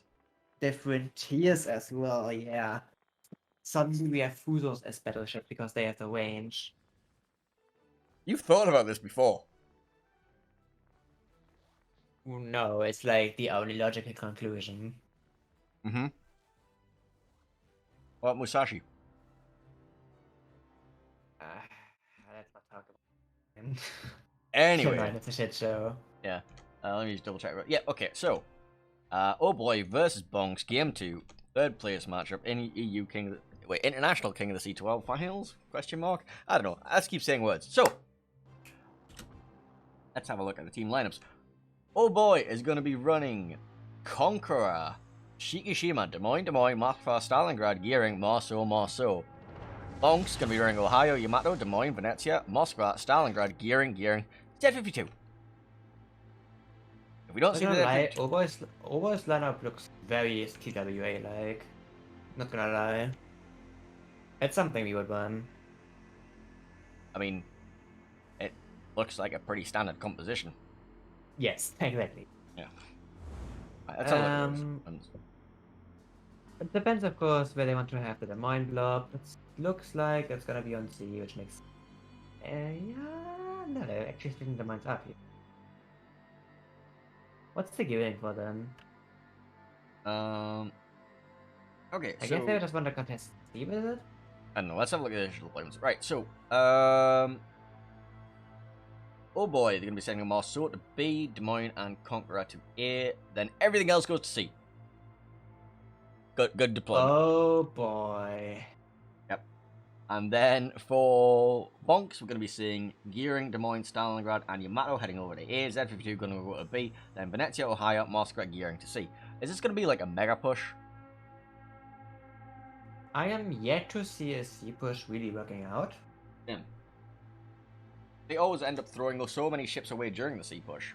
Different tiers as well, yeah. Suddenly we have Fusos as battleships because they have the range. You've thought about this before. No, it's like the only logical conclusion. Mm-hmm. What about Musashi? Let's not talk about him. Anyway. Come on, it's a shit show. Yeah. Let me just double check. Yeah, okay, so Oh Boy versus Bonks, Game 2, third place matchup in EU King International King of the C12 finals? Question mark? I don't know. Let's keep saying words. So let's have a look at the team lineups. Oh Boy is gonna be running Conqueror, Shikishima, Des Moines, Moskva, Stalingrad, Gearing, Marceau. Bonks gonna be running Ohio, Yamato, Des Moines, Venezia, Moskva, Stalingrad, Gearing, Z52. If we don't see the Z52... OHBOY's lineup looks very TWA-like. Not gonna lie. It's something we would run. I mean, it looks like a pretty standard composition. Yes, exactly. Yeah. Right, let's have a look at those. It depends, of course, where they want to have the mind blob. It looks like it's gonna be on C, which makes... yeah... No, they're actually splitting the mines up here. What's the giving for them? Okay, I so... guess they just want to contest C with it? I don't know, let's have a look at the initial deployments. Right, so, Oh Boy, they're going to be sending Marceau to B, Des Moines and Conqueror to A, then everything else goes to C. Good deployment. Oh boy. Yep. And then for Bonks, we're going to be seeing Gearing, Des Moines, Stalingrad, and Yamato heading over to A, Z52 going to go to B, then Venezia, Ohio, Moskva, Gearing to C. Is this going to be like a mega push? I am yet to see a C push really working out. Yeah. They always end up throwing so many ships away during the C push.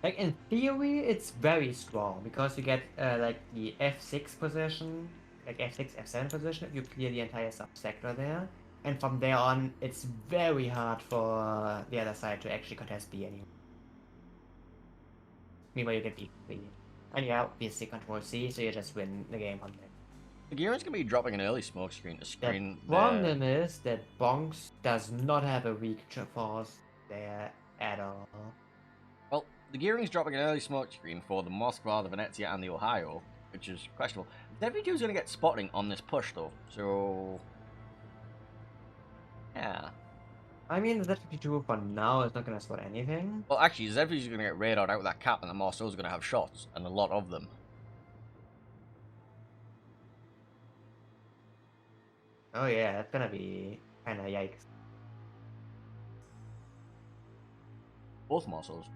Like, in theory, it's very strong, because you get, like, the F6 position, like F6, F7 position, if you clear the entire subsector there. And from there on, it's very hard for the other side to actually contest B anymore. Meanwhile, you get B3. And you obviously control C, so you just win the game on that. The Gearing's going to be dropping an early smoke screen to screen the problem is that Bonks does not have a weak force there at all. Well, the Gearing's dropping an early smoke screen for the Moskva, the Venezia, and the Ohio, which is questionable. Z52 is going to get spotting on this push, though, so... yeah. I mean, Z52 for now is not going to spot anything. Well, actually, Z52 is going to get radored out with that cap, and the Marceau's going to have shots, and a lot of them. Oh yeah, that's gonna be kinda yikes. Both Marceaus.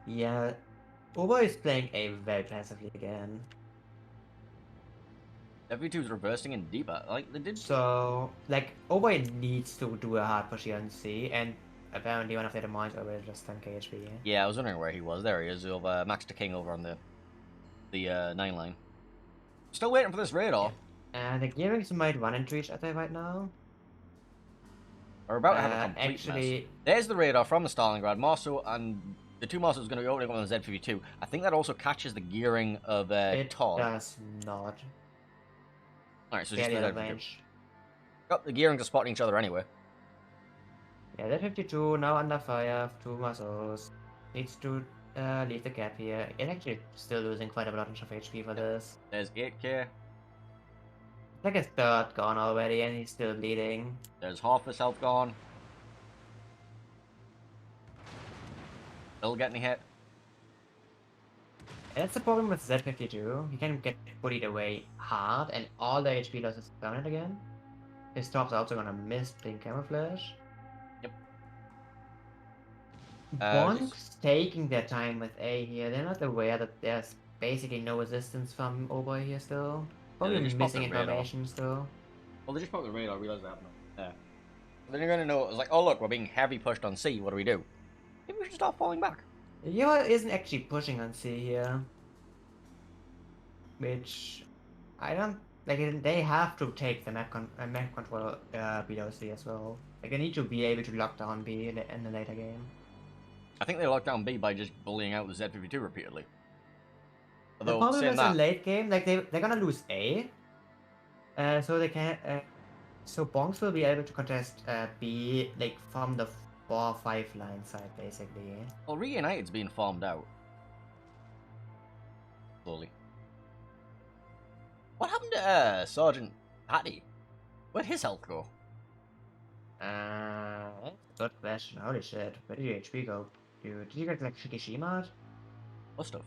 Yeah, OHBOY is playing A very passively again. Z52 is reversing in deeper, like they did. So, like, OHBOY needs to do a hard push here on C, and apparently one of their demands already just 10 KHP. Yeah, I was wondering where he was. There he is, over Max the King over on the the 9 line. Still waiting for this radar. The gearings might run into each other right now. We're about to have a complete actually, mess. There's the radar from the Stalingrad. Marso and the 2 Marsos going to be opening up on the Z52. I think that also catches the gearing of it Todd. does not. Alright, so just the Z52. Range. Oh, the gearings are spotting each other anyway. Yeah, Z52 now under fire. 2 muscles. Needs to leave the gap here. It's actually still losing quite a lot of HP for this. There's 8k. Like his third gone already, and he's still bleeding. There's half his health gone. Still getting hit. And that's the problem with Z52. He can get bullied away hard, and all the HP loss is permanent again. His top's also gonna miss Blink Camouflage. Yep. BONKS taking their time with A here. They're not aware that there's basically no resistance from OHBOY here still. Probably missing information still. Well, they just popped the radar, realized that happened. Yeah. Then you're gonna know, it's like, oh look, we're being heavy pushed on C, what do we do? Maybe we should start falling back. Yoa isn't actually pushing on C here. Which, I don't, like, they have to take the map control below C as well. Like, they need to be able to lock down B in the later game. I think they locked down B by just bullying out the Z52 repeatedly. Although, the problem is in late game, like, they're gonna lose A. So they can, so BONKS will be able to contest B, like, from the 4-5 line side, basically. Well, Reunited's being farmed out. Slowly. What happened to Sergeant Hattie? Where'd his health go? Good question. Holy shit. Where did your HP go? Dude, did you get like Shikishima? What stuff?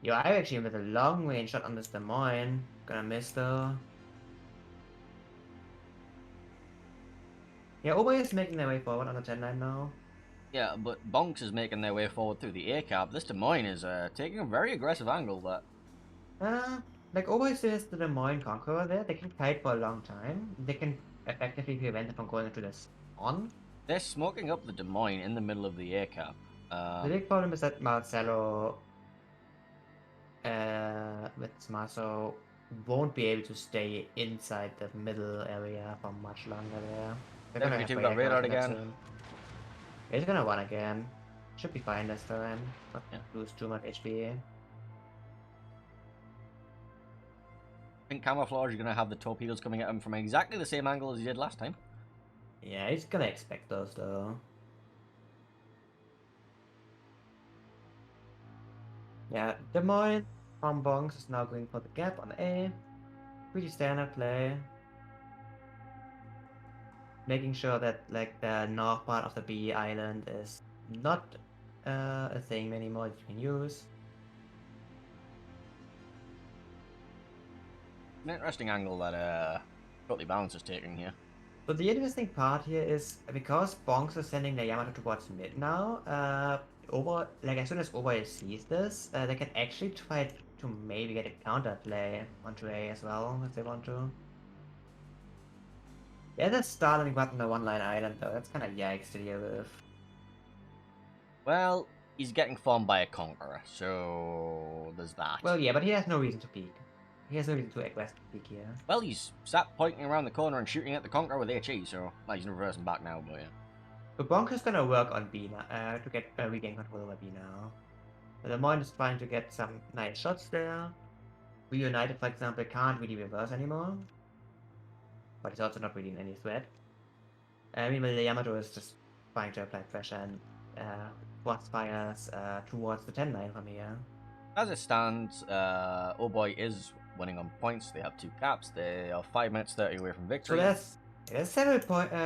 Yo, I actually with a long range shot on this Des Moines. Gonna miss though. Yeah, OHBOY is making their way forward on the 10-9 now. Yeah, but BONKS is making their way forward through the A cap. This Des Moines is taking a very aggressive angle that. Like OHBOY says the Des Moines Conqueror there, they can fight for a long time. They can effectively prevent them from going into this on. They're smoking up the Des Moines in the middle of the A cap. The big problem is that Marcelo with Marso won't be able to stay inside the middle area for much longer there. They're gonna have got radar again. He's gonna run again. Should be fine this time. Not lose too much HP. I think Camouflage is gonna have the torpedoes coming at him from exactly the same angle as he did last time. Yeah, he's gonna expect those though. Yeah, Des Moines from BONKS is now going for the gap on A. Pretty standard play. Making sure that like the north part of the B island is not a thing anymore that you can use. An interesting angle that Totally Balanced is taking here. So the interesting part here is because BONKS is sending the Yamato towards mid now, as soon as OHBOY sees this, they can actually try to maybe get a counter play onto A as well if they want to. Yeah, that's starting button the one-line island though. That's kind of yikes to deal with. Well, he's getting farmed by a Conqueror, so there's that. Well, yeah, but he has no reason to peek. He has no reason to aggressive peek here. Well, he's sat pointing around the corner and shooting at the Conqueror with HE, so well, he's reversing back now, but yeah. So BONKS is gonna work on B now, to get regain control over B now. The Moine is trying to get some nice shots there. Reunited, for example, can't really reverse anymore. But it's also not really in any threat. Meanwhile, the Yamato is just trying to apply pressure and force fires towards the 10-9 from here. As it stands, OHBOY is winning on points. They have 2 caps. They are 5 minutes 30 away from victory. So there's several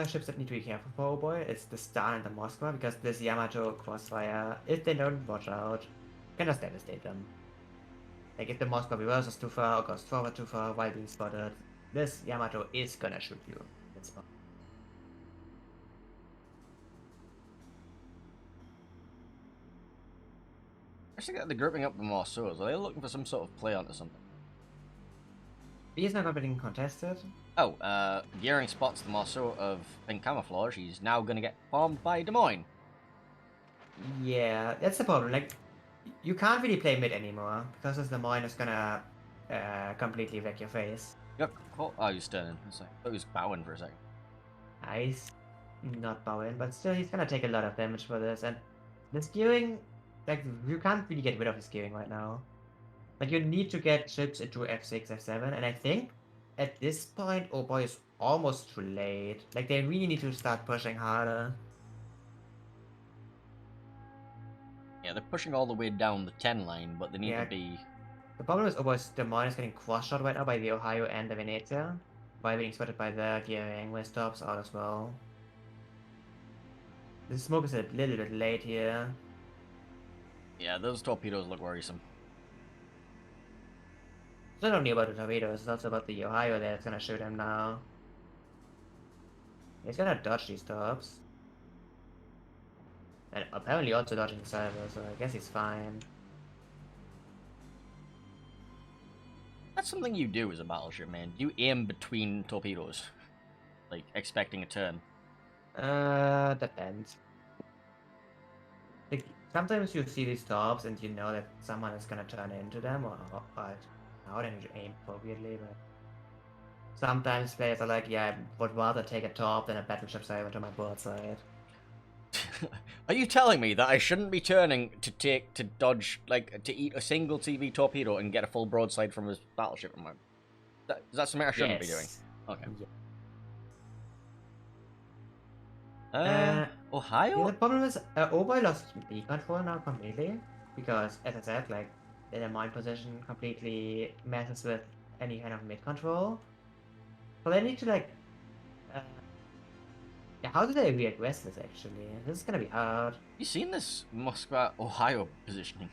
ships that need to be careful for OHBOY. It's the Star and the Moskva, because this Yamato crossfire, if they don't watch out, can just devastate them. Like if the Moskva reverses too far or goes forward too far while being spotted, this Yamato is gonna shoot you. That's fine. I think they're grouping up with more swords. Are they looking for some sort of play onto something? B is not going to be contested. Oh, Gearing spots the Marceau of Pink Camouflage. He's now going to get farmed by Des Moines. Yeah, that's the problem. Like, you can't really play mid anymore because the mine is gonna completely wreck your face. Yep. Oh, he's stunning. I thought he was bowing for a second. Nice. Not bowing, but still he's gonna take a lot of damage for this. And the skewing, like, you can't really get rid of the skewing right now. Like, you need to get chips into F6, F7, and I think at this point, oh boy, it's almost too late. Like, they really need to start pushing harder. Yeah, they're pushing all the way down the 10 line, but they need to be... The problem is, oh boy, the mine is getting cross-shot right now by the Ohio and the Venezia. By being spotted by the Gearing, where stops out as well. The smoke is a little bit late here. Yeah, those torpedoes look worrisome. It's not only about the torpedoes, it's also about the Ohio that's gonna shoot him now. He's gonna dodge these tops. And apparently also dodging the cyber, so I guess he's fine. That's something you do as a battleship, man. You aim between torpedoes. Like, expecting a turn. Depends. Like, sometimes you see these tops and you know that someone is gonna turn into them, or now then you aim appropriately, but... Sometimes players are like, yeah, I would rather take a top than a battleship cyber to my broadside. Are you telling me that I shouldn't be turning to dodge, like, to eat a single TV torpedo and get a full broadside from his battleship? Is that something I shouldn't be doing? Okay. Yeah. Ohio? Yeah, the problem is, OHBOY lost B control now completely, because, as I said, like, their mine position completely messes with any kind of mid control. So they need to, like, yeah, how do they re-aggress this, actually? This is gonna be hard. You seen this Moskva, Ohio positioning?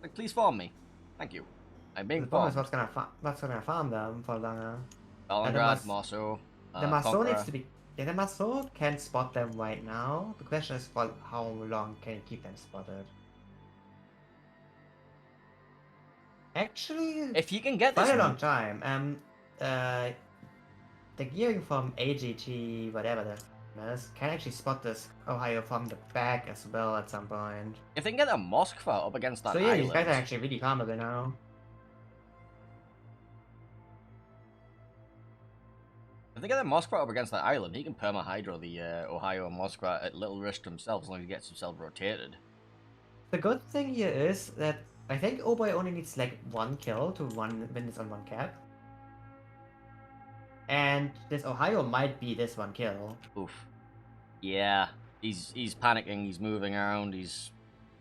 Like, please farm me. Thank you. I'm being farmed. The problem is what's gonna farm them for longer. Stalingrad, Marceau, the Marceau Conqueror. needs to be... Yeah, the Marceau can spot them right now. The question is, well, how long can you keep them spotted? Actually, if you can get this, quite a long time. The gearing from AGT, whatever that is, can actually spot this Ohio from the back as well at some point. If they can get a Moskva up against that so yeah, island, these guys are actually really farmable now. If they get a Moskva up against that island, he can perma-hydro the Ohio and Moskva at little risk to himself as long as he gets himself rotated. The good thing here is that I think OHBOY only needs like one kill to win this on one cap. And this Ohio might be this one kill. Oof. Yeah. He's panicking, he's moving around, he's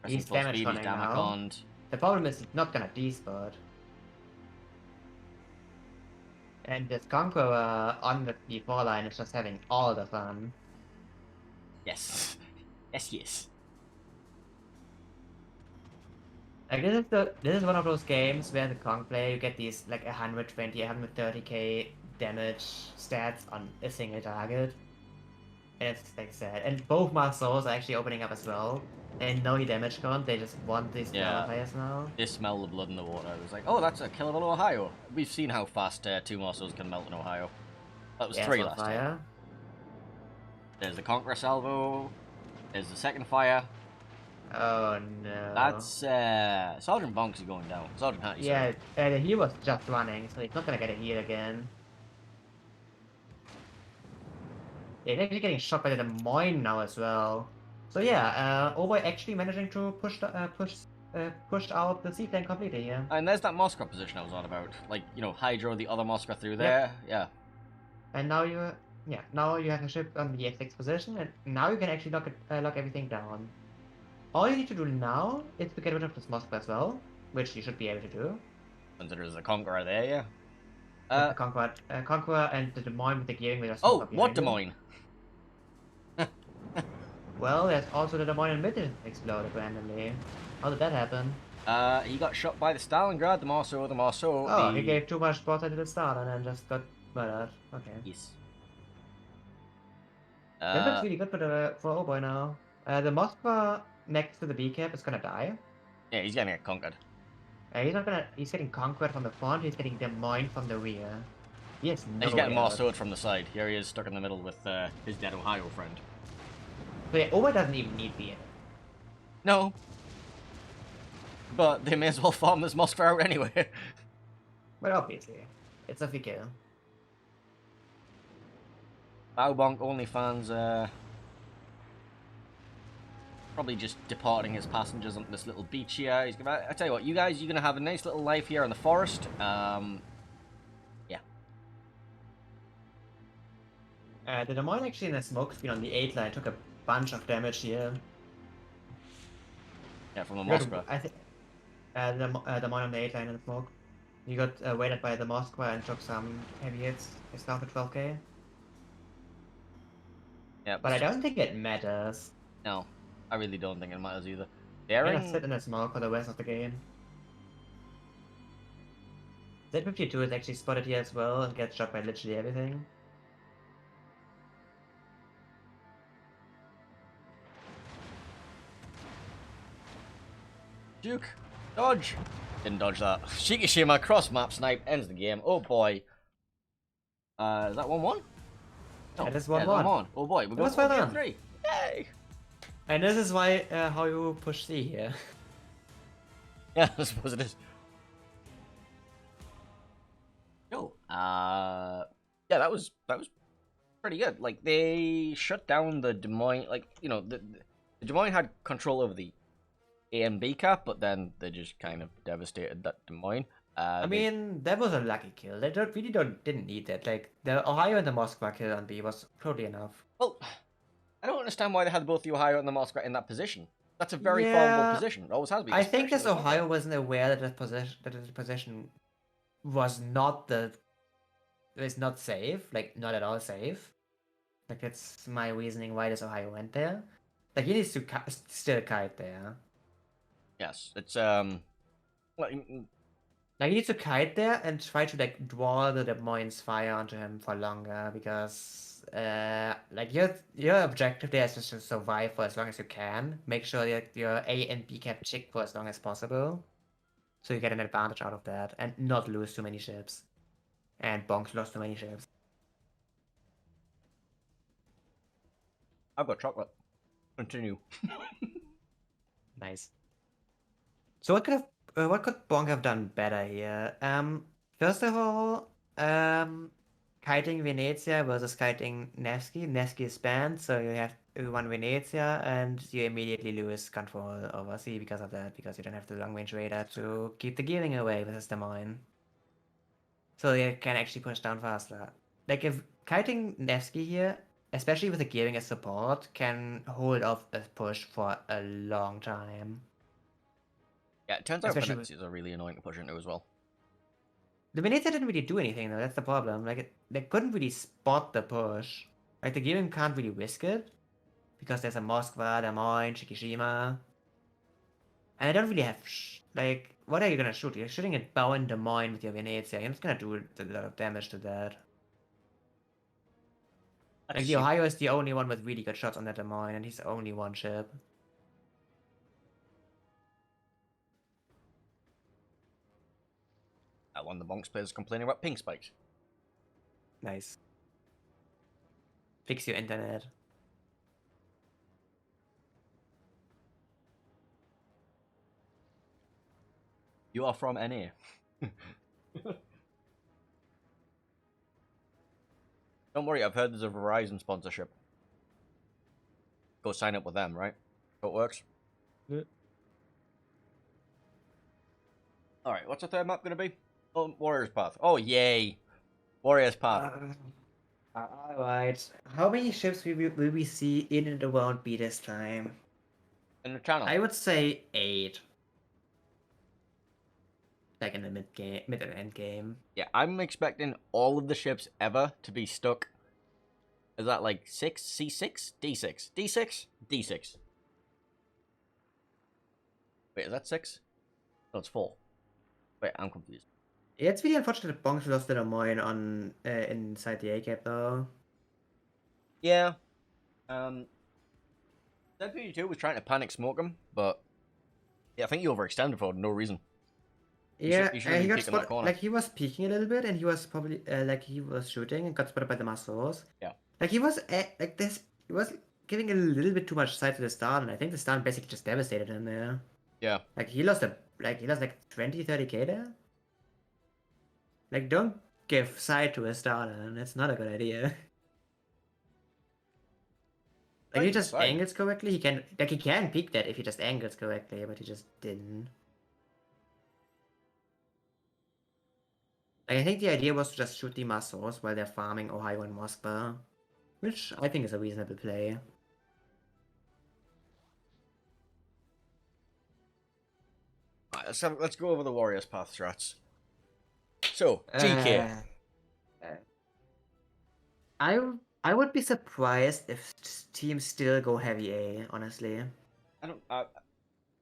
damage speed, he's damage. The problem is he's not gonna D-spot. And this Conqueror on the D4 line is just having all the fun. Yes. Yes. Like, this is one of those games where the Conk player, you get these like 120, 130k damage stats on a single target. And it's like sad. And both Marceaus are actually opening up as well. They know he damage gone, they just want these fires now. They smell the blood in the water. It was like, oh, that's a killable Ohio. We've seen how fast 2 Marceaus can melt in Ohio. That was 3 last time. There's the Conqueror salvo. There's the second fire. Oh no. That's Sergeant BONKS is going down. Sergeant Hattie. Yeah, he was just running, so he's not gonna get a heal again. Yeah, he's actually getting shot by the Des Moines now as well. So yeah, OHBOY actually managing to pushed out the seaplane completely here. And there's that Moskva position I was on about. Like, you know, hydro the other Moskva through there. Yeah. And now you have a ship on the F6 position, and now you can actually lock everything down. All you need to do now is to get rid of this Moskva as well, which you should be able to do. Consider there's a Conqueror there, yeah. The Conqueror and the Des Moines with the gearing with us. Oh, what Des Moines? Well, there's also the Des Moines and mid exploded randomly. How did that happen? He got shot by the Stalingrad, the Marceau. Oh, he gave too much spot at the start and then just got murdered. Okay. Yes. That looks really good for OHBOY now. The Moskva next to the B cap is gonna die. Yeah, he's gonna get conquered. He's not gonna. He's getting conquered from the front. He's getting Des from the rear. He has no He's getting way out. marsoed from the side. Here he is, stuck in the middle with his dead Ohio friend. So yeah, OHBOY doesn't even need the. No. But they may as well farm this Moscow out anyway. But obviously, it's a free kill. Bonk OnlyFans, probably just departing his passengers on this little beach here. He's gonna. I tell you what, you guys, you're gonna have a nice little life here in the forest. Yeah. The Des actually in the smoke screen on the 8 line took a bunch of damage here. Yeah, from the Moskva. I think the Moine on the 8 line in the smoke. You got weighted by the Moskva and took some heavy hits. It's down to 12k. Yeah, but I don't think it matters. No, I really don't think it matters either. They're gonna sit in the smoke for the rest of the game. Z52 is actually spotted here as well and gets shot by literally everything. Duke, dodge! Didn't dodge that. Shikishima cross map snipe ends the game. Oh boy. Is that 1-1? No, that is 1-1. Oh boy, we're going to 3. Yay! And this is why how you push C here. Yeah, I suppose it is. Yo, yeah, that was pretty good. Like they shut down the Des Moines. Like the Des Moines had control over the A and B cap, but then they just kind of devastated that Des Moines. I mean, that was a lucky kill. They didn't need that. Like the Ohio and the Moskva kill on B was totally enough. Well, I don't understand why they had both the Ohio and the Moskva in that position. That's a very formidable position. It always has been. I think this Ohio wasn't aware that the position was not not safe. Like not at all safe. Like that's my reasoning why this Ohio went there. Like he needs to still kite there. Yes, it's Like he needs to kite there and try to like draw the Des Moines fire onto him for longer because like your objective there is just to survive for as long as you can. Make sure that your A and B cap chick for as long as possible. So you get an advantage out of that and not lose too many ships. And Bonks lost too many ships. I've got chocolate. Continue. Nice. So what could Bonk have done better here? First of all, kiting Venezia versus kiting Nevsky. Nevsky is banned, so you won Venezia, and you immediately lose control over C because of that, because you don't have the long-range radar to keep the gearing away versus Des Moines. So you can actually push down faster. Like if kiting Nevsky here, especially with the gearing as support, can hold off a push for a long time. Yeah, it turns out Venezia's are really annoying to push into as well. The Venezia didn't really do anything though, that's the problem. Like, they couldn't really spot the push. Like, the gearing can't really risk it. Because there's a Moskva, Des Moines, Shikishima. And I don't really have, like, what are you gonna shoot? You're shooting at Bow and Des Moines with your Venezia. You're not gonna do a lot of damage to that. Like, the Ohio is the only one with really good shots on that Des Moines, and he's only one ship. That one, the Bonks players complaining about ping spikes. Nice. Fix your internet. You are from NA. Don't worry, I've heard there's a Verizon sponsorship. Go sign up with them, right? So it works. Yeah. Alright, what's the third map gonna be? Oh, Warrior's Path. Oh, yay! Warrior's Path. Alright. How many ships will we see in and around B this time? In the channel? I would say 8. Like in the mid and end game. Yeah, I'm expecting all of the ships ever to be stuck. Is that like 6? C6? D6? D6? D6. Wait, is that 6? No, it's 4. Wait, I'm confused. Yeah, it's really unfortunate that Bonks lost the Des Moines on inside the A cap though. Yeah. Z52 was trying to panic smoke him, but Yeah, I think he overextended for no reason. Yeah, He should and have he been got peeking that spotted. corner. Like he was peeking a little bit, and he was probably like he was shooting and got spotted by the muscles. Yeah. Like he was like this. He was giving a little bit too much sight to the stun, and I think the stun basically just devastated him there. Yeah. Like he lost like 20, 30k there. Like don't give sight to a starter. That's not a good idea. Like Not he even just sight. angles correctly. He can peek that if he just angles correctly, but he just didn't. Like, I think the idea was to just shoot the muscles while they're farming Ohio and Moskva, which I think is a reasonable play. Right, let's go over the Warriors path strats. So, GK. Uh, I I would be surprised if teams still go heavy A, honestly.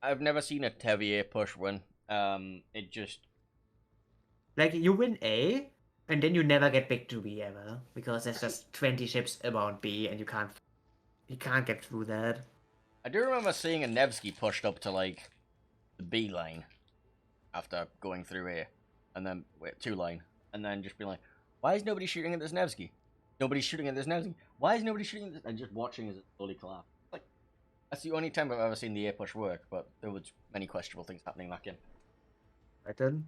I've never seen a heavy A push win. It just Like you win A, and then you never get big to B ever because there's just 20 ships around B, and you can't get through that. I do remember seeing a Nevsky pushed up to like the B line after going through A, and then wait 2 line, and then just being like, why is nobody shooting at this Nevsky? Nobody's shooting at this Nevsky. Why is nobody shooting at this? And just watching as it slowly collapsed. Like that's the only time I've ever seen the A push work, but there was many questionable things happening that game. Right then.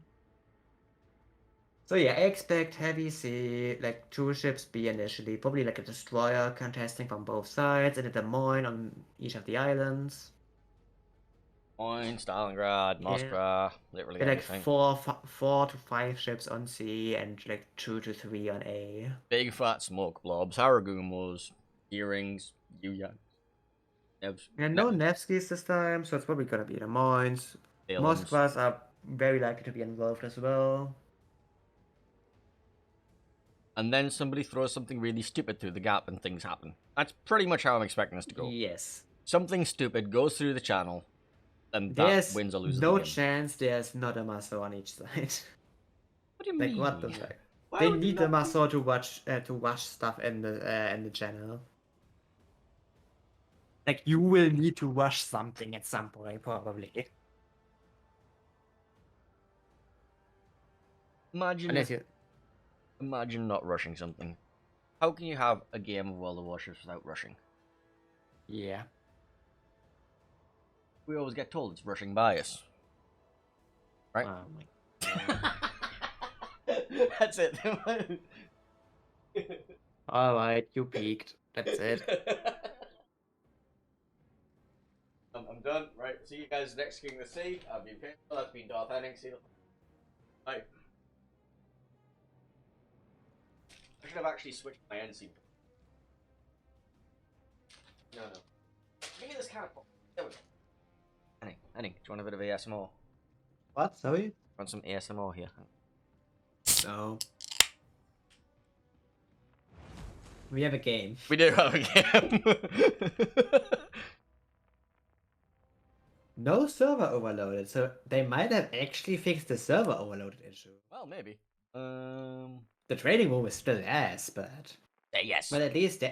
So yeah, I expect heavy C, like 2 ships B initially, probably like a destroyer contesting from both sides, and a Des Moines on each of the islands. Moin, Stalingrad, Yeah. Moskva, literally And like everything. 4 to 5 ships on C, and like 2 to 3 on A. Big fat smoke blobs, Haragumos, earrings, Yuya. And no Nevskis this time, so it's probably gonna be Des Moines. Balems. Moskvas are very likely to be involved as well. And then somebody throws something really stupid through the gap and things happen. That's pretty much how I'm expecting this to go. Yes. Something stupid goes through the channel, and There's that wins or loses no the game. chance there's not a muscle on each side. What do you Like mean? what the fuck? Why They would need the not muscle to watch stuff in the channel. Like you will need to wash something at some point, probably. Imagine not rushing something. How can you have a game of World of Warships without rushing? Yeah. We always get told it's rushing bias. Right? Oh my god. That's it. Alright, you peaked. That's it. I'm done. Right, see you guys next King of the Sea. I've been Painful. That's been Darth Henning. See you. Bye. I should have actually switched my end scene. No. Give me this kind of. There we go. Henning, do you want a bit of ASMR? What? Sorry? Want some ASMR here? No. We have a game. We do have a game. No server overloaded, so they might have actually fixed the server overloaded issue. Well, maybe. The trading room is still ass, but Yes. but at least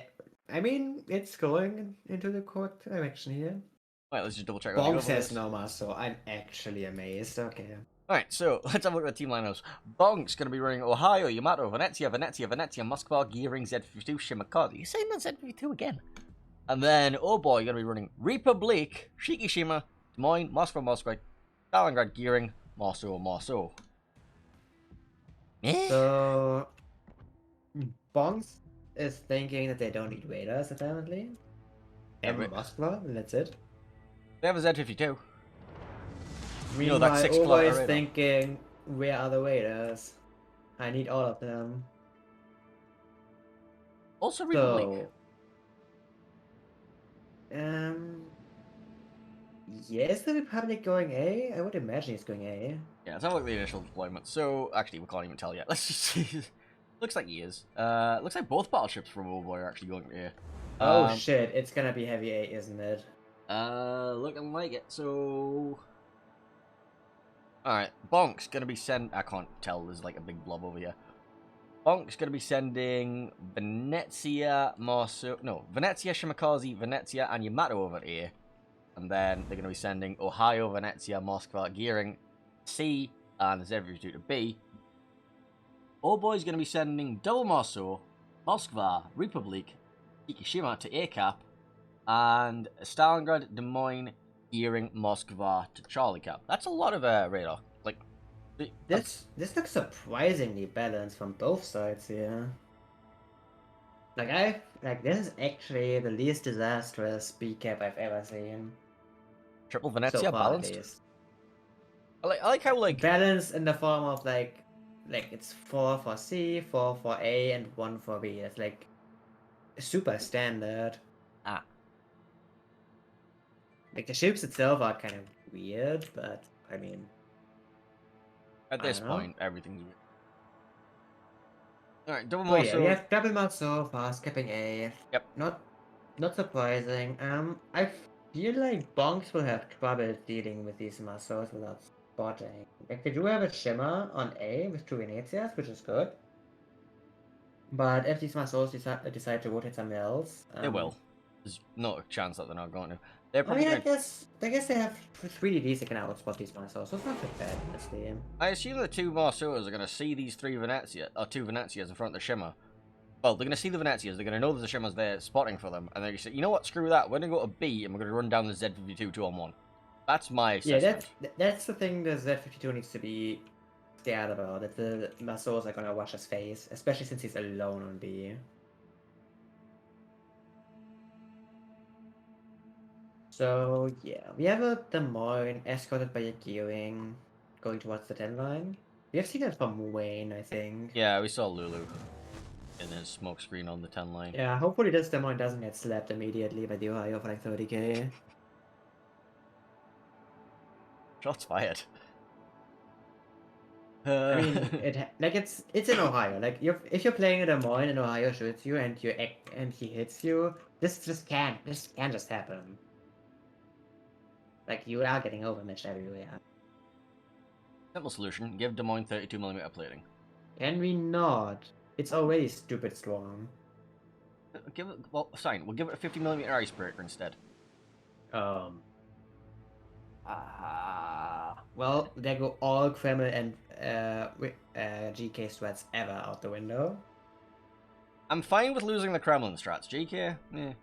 I mean it's going into the correct direction here. Alright, let's just double check. BONKS has no mass, so I'm actually amazed. Okay. Alright, so let's have a look at the team lineups. BONKS going to be running Ohio, Yamato, Venezia, Moskva, Gearing, Z52, Shimakaze. You're saying that Z52 again? And then OHBOY going to be running Republic, Shikishima, Des Moines, Moskva, Stalingrad, Gearing, Marso. So BONKS is thinking that they don't need radars apparently. Yeah, And Moskva, and that's it. They have a Z52. You know, Meanwhile, that's 6 kilometer always radar. thinking, where are the radars? I need all of them. Also Republic. So, yes, the Republic going A? I would imagine he's going A. Yeah, let's have a look at the initial deployment. So, actually, we can't even tell yet. Let's just see. Looks like he is. Looks like both battleships from OHBOY are actually going A. Oh shit, it's gonna be heavy A, isn't it? Looking like it. So, alright, BONKS gonna be I can't tell, there's like a big blob over here. BONKS gonna be sending Venezia, Shimakaze, Venezia, and Yamato over here. And then they're going to be sending Ohio, Venezia, Moskva, gearing C, and the Z52 to B. OHBOY is going to be sending double Marceau, Moskva, Republic, Fukushima to A cap, and Stalingrad, Des Moines, gearing Moskva to Charlie cap. That's a lot of radar. Like, this looks surprisingly balanced from both sides here. Like this is actually the least disastrous B cap I've ever seen. triple So Venezia far, balanced. at least. I like how like balanced in the form of like it's 4 for C, 4 for A, and 1 for B. It's like super standard. ah. Like the ships itself are kind of weird, but I mean, At I this don't know. point, everything's weird. All right, double Oh yeah, Marceau. we have double Marceau, fast capping A. Yep. Not surprising. I feel like Bonks will have trouble dealing with these Marceaus without spotting. Like they do have a shimmer on A with 2 Venezias, which is good. But if these Marceaus decide to rotate somewhere else, They will. There's not a chance that they're not going to. They're I probably mean, going to. I guess they have 3 DDs that can outspot these Marceaus, so it's not that bad in this game. I assume the two Marceaus are going to see these 2 Venezias in front of the shimmer. Well, they're going to see the Venezias, they're going to know there's a shimmer's there spotting for them, and they're going to say, you know what, screw that, we're going to go to B and we're going to run down the Z52 2-on-1. That's my assessment. Yeah, that's the thing the Z52 needs to be scared about, that the Marceaus are gonna watch his face, especially since he's alone on B. So yeah, we have a Des Moines escorted by a gearing going towards the 10 line. We have seen that from Wayne, I think. Yeah, we saw Lulu in his smoke screen on the 10 line. Yeah, hopefully this Des Moines doesn't get slapped immediately by the Ohio for like 30k. Shots fired. I mean, it's in Ohio. Like if you're playing a Des Moines and Ohio shoots you and he hits you, this can't just happen. Like you are getting overmatched everywhere. Simple solution, give Des Moines 32mm plating. Can we not? It's already stupid strong. Give it, well, fine, we'll give it a 50mm icebreaker instead. Well, there go all Kreml and GK strats ever out the window. I'm fine with losing the Kremlin strats. GK, eh.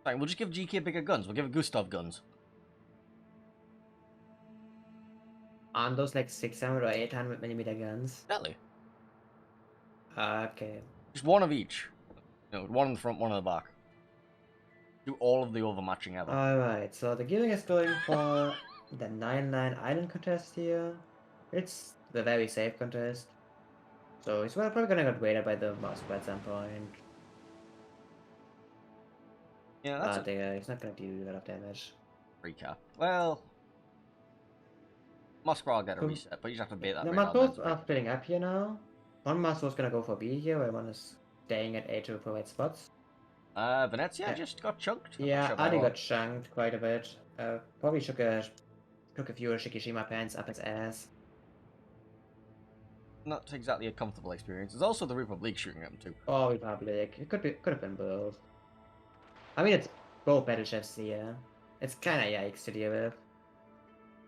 Fine, we'll just give GK bigger guns. We'll give it Gustav guns. Aren't those like 600 or 800mm guns? Exactly. Okay. Just one of each. No, one in the front, one in the back. Do all of the overmatching ever. Alright, so the gearing is going for the 9-9 island contest here. It's the very safe contest. So he's probably gonna get weighted by the Moscow at some point. Yeah, that's a he's not gonna do a lot of damage. recap. Well, Moscow will get a reset, but you just have to bait that. The Marceaus are splitting up here now. One Marceau's gonna go for B here, while one is staying at A to provide spots. Venezia just got chunked. Yeah, Adi got chunked quite a bit. Probably took a few Shikishima pants up his ass. Not exactly a comfortable experience. There's also the Republic shooting at him too. Oh, Republic. It could have been both. I mean, it's both battleships here. It's kind of yikes to deal with.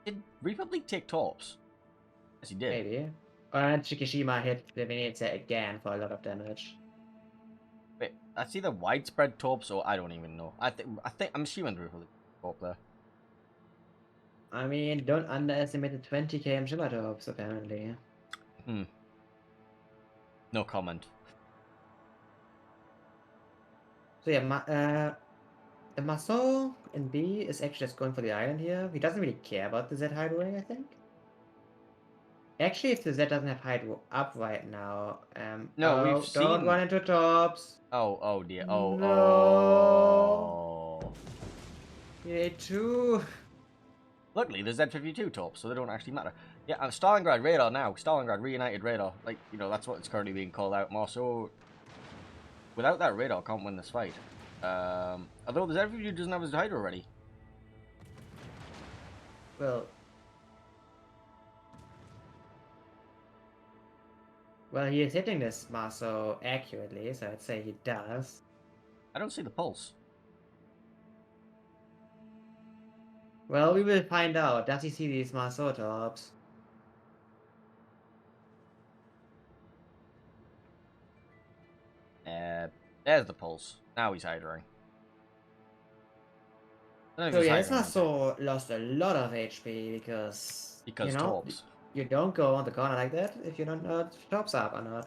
Did Republic take torps? Yes, he did. Maybe. And Shikishima hit the Venezia again for a lot of damage. Wait, that's either widespread torps or I don't even know. I think I'm assuming the Republic torp there. I mean, don't underestimate the 20 km Shimmer torps, apparently. No comment. So yeah, the Marceau in B is actually just going for the island here. He doesn't really care about the Z hydroing, I think. Actually, if the Z doesn't have hydro up right now, no, we've seen. Don't run into tops. Oh dear. Oh, No. oh. Yay, two. Luckily, there's Z52 torps, so they don't actually matter. Yeah, and Stalingrad radar now. Stalingrad reunited radar. Like, you know, that's what's currently being called out more. So, without that radar, can't win this fight. Although the Z52 doesn't have his hydro already. Well, he is hitting this Marceau accurately, so I'd say he does. I don't see the pulse. Well, we will find out. Does he see these Marceau tops? There's the pulse. Now he's hydering. So yeah, this hydering Marceau lost a lot of HP because you know torps. you don't go on the corner like that if you don't know if tops up or not.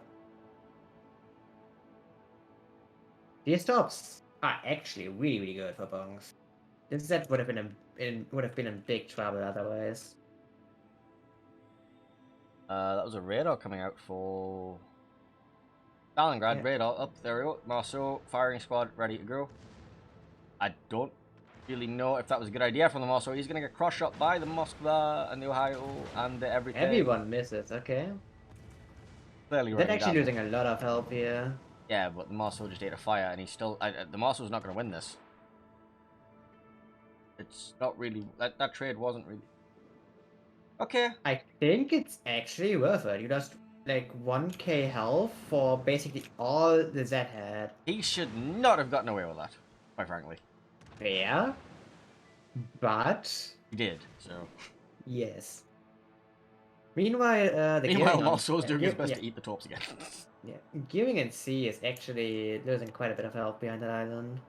These tops are actually really good for bonks. This set would have been in big trouble otherwise. That was a radar coming out for Stalingrad. Yeah. Radar up there. We go. Marceau firing squad ready to go. I don't really know if that was a good idea from the Marceau. He's gonna get cross shot by the Moskva and the Ohio and the everything. Everyone misses. Okay. Clearly, They're actually losing a lot of help here. Yeah, but the Marceau just ate a fire, and he's still. The Marceau's not gonna win this. It's not really that trade wasn't really. Okay. I think it's actually worth it. You just like 1k health for basically all the Z had. He should not have gotten away with that, quite frankly. Fair. But He did, so. yes. Meanwhile, Marceau's doing his best to eat the torps again. Yeah, Gearing and C is actually losing quite a bit of health behind that island.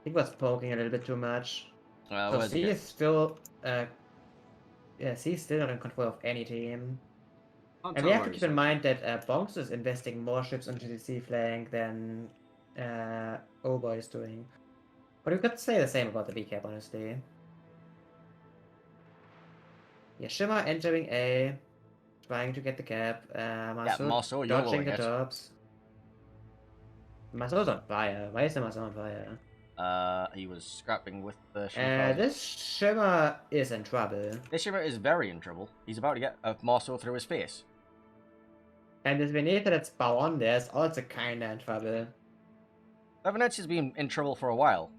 He was poking a little bit too much. So C is still, C is still not in control of any team. And we have to keep in mind that BONKS is investing more ships into the C flank than OHBOY is doing. But we could say the same about the B cap, honestly. Yeah, Shimmer entering A, trying to get the cap. Marceau dodging the tops. Marceau's on fire. Why is the Marceau on fire? He was scrapping with the Shimmer. This Shimmer is in trouble. This Shimmer is very in trouble. He's about to get a Marceau through his face. And this Veneta that's on there is also kinda in trouble. Venezia's been in trouble for a while.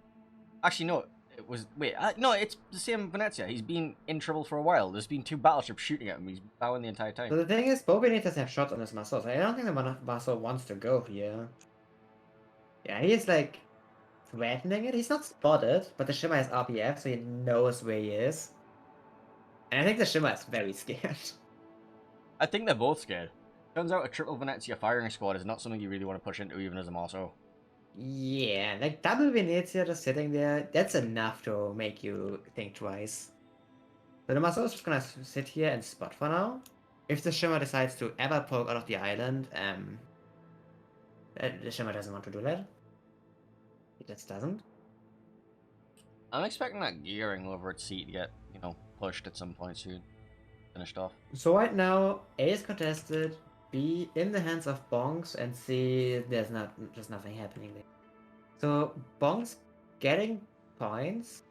Actually, no. It was... Wait, no, it's the same Venezia. He's been in trouble for a while. There's been 2 battleships shooting at him. He's bowing the entire time. So the thing is, both Venetas have shots on this Marceau, so I don't think the Marceau wants to go here. Yeah, he is like threatening it. He's not spotted, but the Shimmer has RPF, so he knows where he is. And I think the Shimmer is very scared. I think they're both scared. Turns out a triple Venezia firing squad is not something you really want to push into even as a Marceau. Yeah, like double Venezia just sitting there, that's enough to make you think twice. So the Marceau is just gonna sit here and spot for now. If the Shimmer decides to ever poke out of the island, the Shimmer doesn't want to do that. He just doesn't. I'm expecting that gearing over at C to get, you know, pushed at some point soon. Finished off. So right now, A is contested, B in the hands of BONKS, and C, there's just nothing happening there. So BONKS getting points,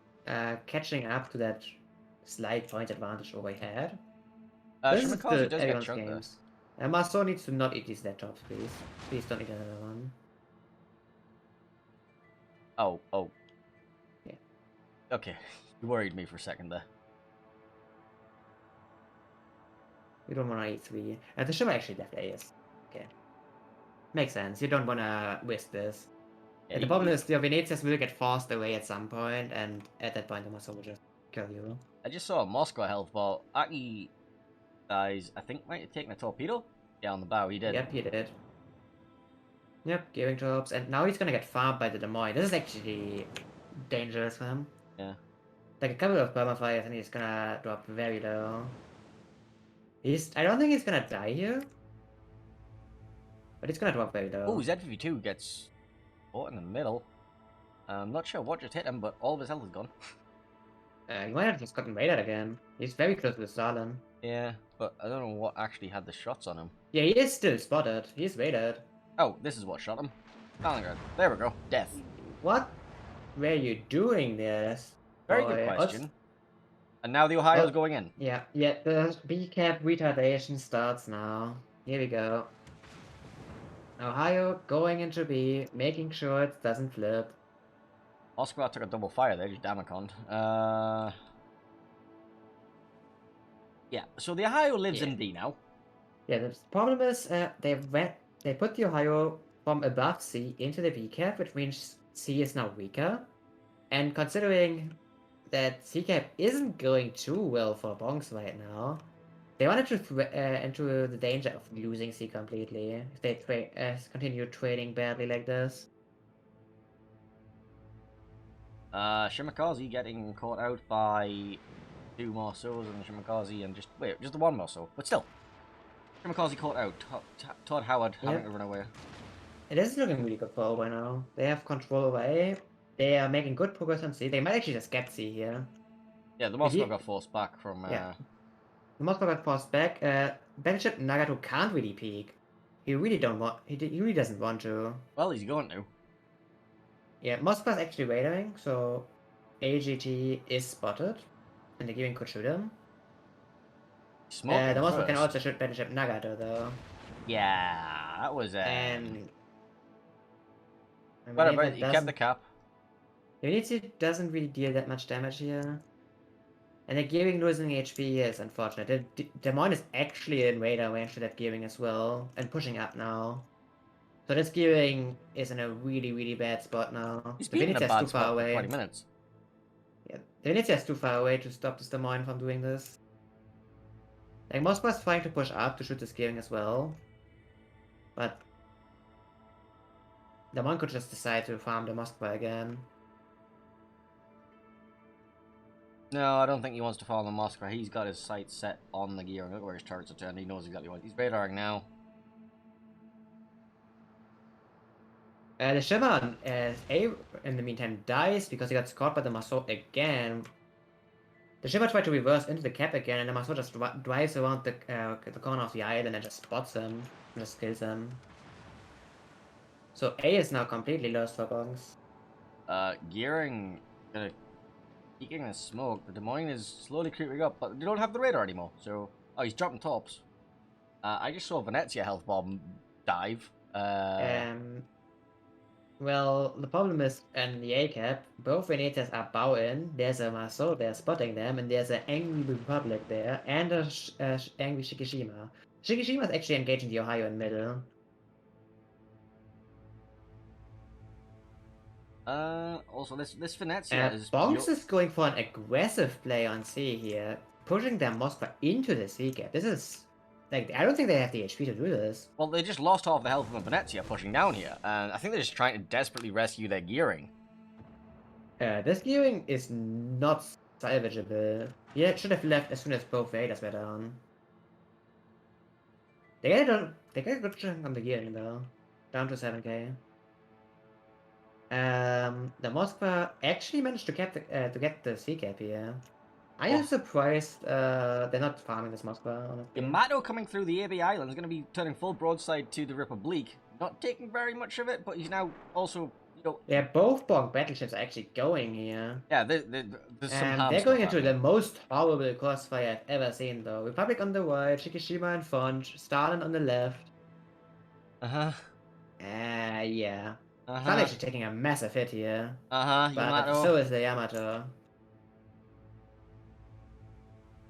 catching up to that slight point advantage over had. This is still everyone's games. And Marceau needs to not eat these dead tops, please. Please don't eat another one. Oh. Yeah. Okay, you worried me for a second there. You don't want to eat 3. The Shimmer actually left A is. Okay. Makes sense. You don't want to risk this. Yeah, the problem is the Venetians will get forced away at some point, and at that point the Marceau will just kill you. I just saw a Moscow health ball. Aki guys, I think might have taken a torpedo? Yeah, on the bow, he did. Yep, he did. Yep, gearing tops, and now he's gonna get farmed by the Des Moines. This is actually dangerous for him. Yeah. Like a couple of permafires and he's gonna drop very low. I don't think he's gonna die here. But he's gonna drop very low. Oh, Z52 gets caught in the middle. I'm not sure what just hit him, but all of his health is gone. He might have just gotten raided again. He's very close to the Stalin. Yeah, but I don't know what actually had the shots on him. Yeah, he is still spotted. He's raided. Oh, this is what shot him. Stalingrad. There we go. Death. What were you doing there? Very good question. And now the Ohio's going in. Yeah, the B-cap retardation starts now. Here we go. Ohio going into B, making sure it doesn't flip. Moskva took a double fire there, just Damacond. Yeah, so the Ohio lives in D now. Yeah, the problem is they put the Ohio from above C into the B-cap, which means C is now weaker. And considering that CCAP isn't going too well for Bonks right now. They wanted to into the danger of losing C completely if they continue trading badly like this. Shimakaze getting caught out by 2 more souls and Shimakaze and just the 1 more soul. But still, Shimakaze caught out. Todd Howard having to run away. It is looking really good for OHBOY now. They have control over A. They are making good progress on C. They might actually just get C here. Yeah, the Moscow got forced back from. Yeah. The Moscow got forced back. Battleship Nagato can't really peek. He really don't want. He really doesn't want to. Well, he's going to. Yeah, Moscow's actually waiting, so AGT is spotted, and the Gearing could shoot him. The Moscow can also shoot Battleship Nagato, though. Yeah, that was. And. Whatever, he kept the cap. Unity doesn't really deal that much damage here. And the Gearing losing HP is unfortunate. The Mon is actually in radar range for that Gearing as well, and pushing up now. So this Gearing is in a really, really bad spot now. He's been in a bad spot for 20 minutes. Yeah, the Venezia is too far away to stop this Des Moines from doing this. Like, Moscow is trying to push up to shoot this Gearing as well. But Des Moines could just decide to farm the Moskva again. No, I don't think he wants to follow the Moskva. He's got his sights set on the Gearing. Look where his turrets are turned. He knows exactly what he's radaring now. The Shimmer A in the meantime dies because he got caught by the Maso again. The Shimmer tried to reverse into the cap again, and the Maso just drives around the corner of the island and just spots him and just kills him. So A is now completely lost for Bonks. Gearing gonna peeking in the smoke. The Des Moines is slowly creeping up, but they don't have the radar anymore. So he's dropping tops. I just saw Venezia health bomb dive. Well, the problem is in the A cap, both Venezias are bow in. There's a Maso there spotting them, and there's an angry Republic there, and a angry Shikishima. Shikishima is actually engaging the Ohio in middle. Also this Venezia is. Bonks is going for an aggressive play on C here, pushing their Moskva into the C cap. This is. Like, I don't think they have the HP to do this. Well, they just lost half the health from Venezia pushing down here, and I think they're just trying to desperately rescue their Gearing. This Gearing is not salvageable. Yeah, it should have left as soon as both Vaders were down. They get a good chunk on the Gearing though, down to 7k. The Moskva actually managed to get the C cap here. I am surprised they're not farming this Moskva, honestly. Yamato coming through the AB Island is going to be turning full broadside to the Republic. Not taking very much of it, but he's now also, you know... Yeah, both Bonk battleships are actually going here. Yeah, there's some they're going into the most horrible crossfire I've ever seen, though. Republic on the right, Shikishima in front, Stalin on the left. Uh-huh. Yeah. Uh-huh. Stalin actually taking a massive hit here. Uh-huh, but Yamato. So is the Yamato.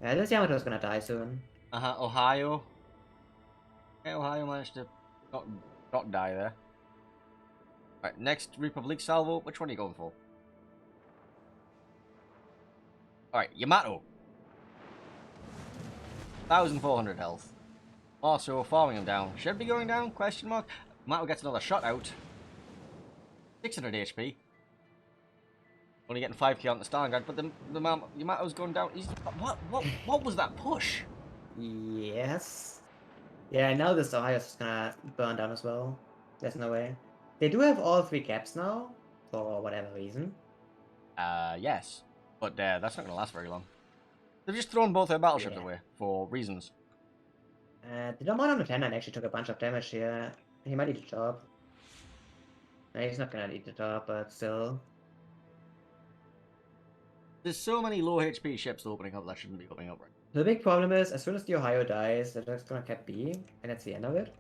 Yeah, this Yamato's gonna die soon. Ohio. Okay, Ohio managed to not die there. Alright, next Republic salvo. Which one are you going for? Alright, Yamato. 1,400 health. Also, farming him down. Should be going down? Question mark. Yamato gets another shot out. 600 HP. Only getting 5k on the Stalingrad, but the Yamato's going down. What was that push? Yes. Yeah, now this Ohio's gonna burn down as well. There's no way. They do have all 3 caps now, for whatever reason. Yes. But that's not gonna last very long. They've just thrown both their battleships away, for reasons. The Domon Lieutenant actually took a bunch of damage here. He might eat the top. No, he's not gonna eat the top, but still. There's so many low HP ships opening up that shouldn't be opening up right. The big problem is, as soon as the Ohio dies, they're just gonna cap B, and that's the end of it.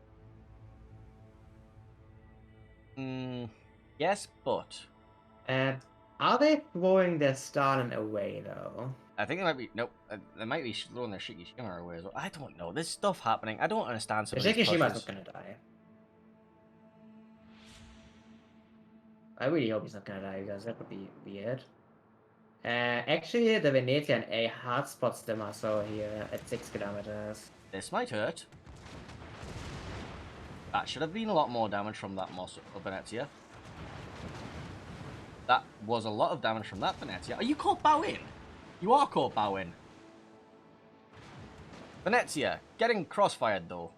Yes, but... Are they throwing their Stalin away, though? I think they might be... Nope. They might be throwing their Shikishima away as well. I don't know. There's stuff happening. I don't understand some of these Shikishima's not gonna die. I really hope he's not gonna die, because that would be weird. Actually, the Venetian A hard spots the Maso here at 6 kilometers. This might hurt. That should have been a lot more damage from that Venezia. That was a lot of damage from that Venezia. Are you caught bow in? You are caught bow in. Venezia, getting crossfired though.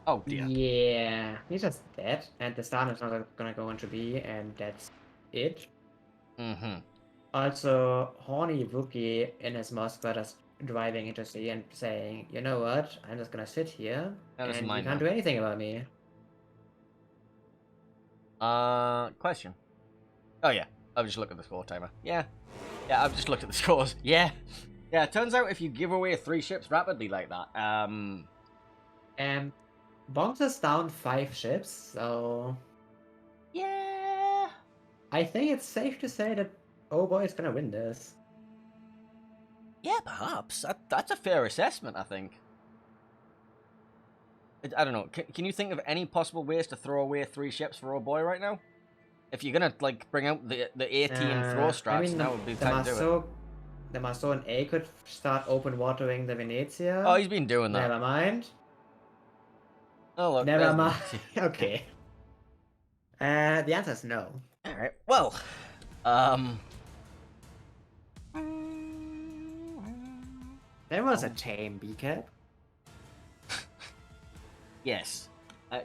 Oh dear. Yeah, he's just dead, and the stun is not gonna go into B, and that's it. Mm-hmm. Also, horny Wookie in his Moskva just driving into C and saying, you know what, I'm just gonna sit here, and you can't do anything about me. Question. Oh yeah, I've just looked at the score timer. Yeah, I've just looked at the scores. Yeah, it turns out if you give away 3 ships rapidly like that, BONKS is down 5 ships, so yeah, I think it's safe to say that OHBOY is gonna win this. Yeah, perhaps. That's a fair assessment, I think. I don't know. Can you think of any possible ways to throw away 3 ships for OHBOY right now? If you're gonna like bring out the A-team throw strats, I mean, that would be the time to do it. The Maso and A could start open watering the Venezia. Oh, he's been doing that. Never mind. Oh look. Never mind. Okay. The answer is no. All right. Well, There was a tame B-cap. Yes.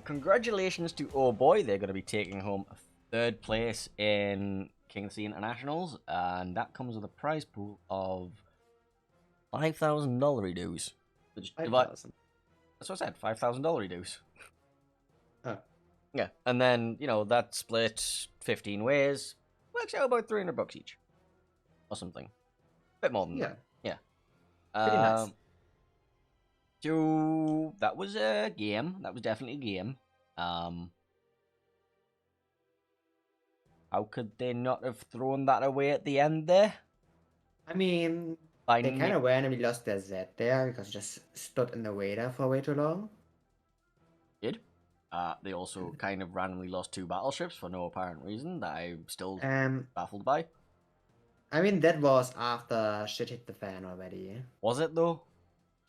Congratulations to OHBOY. They're going to be taking home 3rd place in King of the Sea Internationals, and that comes with a prize pool of $5,000 dues. 5,000. That's what I said. $5,000 dues. Oh. Yeah, and then that split 15 ways. Works out about $300 each, or something. Bit more than that. Yeah. Pretty nice. So that was a game. That was definitely a game. How could they not have thrown that away at the end there? I mean, they kind of randomly lost their Z there because it just stood in the way there for way too long. Did. They also kind of randomly lost 2 battleships for no apparent reason that I'm still baffled by. I mean, that was after shit hit the fan already. Was it though?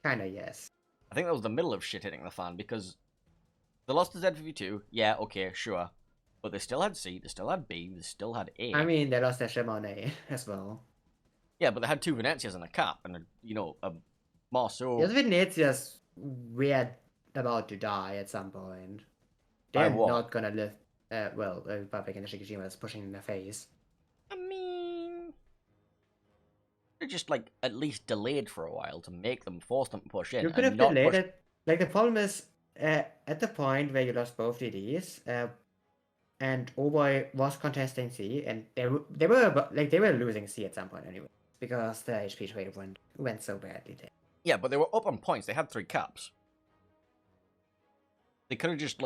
Kinda, yes. I think that was the middle of shit hitting the fan because they lost to Z52. Yeah, okay, sure. But they still had C, they still had B, they still had A. I mean, they lost their ship on A as well. Yeah, but they had 2 Venezias and a cap and, a Marceau. Those Venezias were about to die at some point. They're not gonna live. Well, Republic and Shikijima is pushing in their face. I mean, they're just like at least delayed for a while to force them to push in. You could have delayed it. Like the problem is, at the point where you lost both DDs, and OHBOY was contesting C, and they were losing C at some point anyway, because the HP trade went so badly there. Yeah, but they were up on points. They had 3 caps. They could have just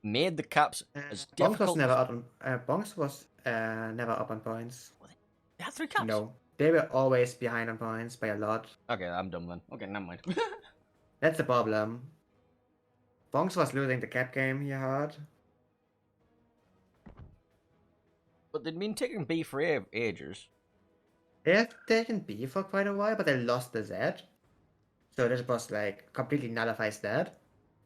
made the caps as difficult. BONKS was never up on points. They had 3 caps. No, they were always behind on points by a lot. Okay, I'm dumb then. Okay, never mind. That's the problem. BONKS was losing the cap game here hard. But they'd been taking B for ages. They have taken B for quite a while, but they lost the Z. So this was completely nullifies that.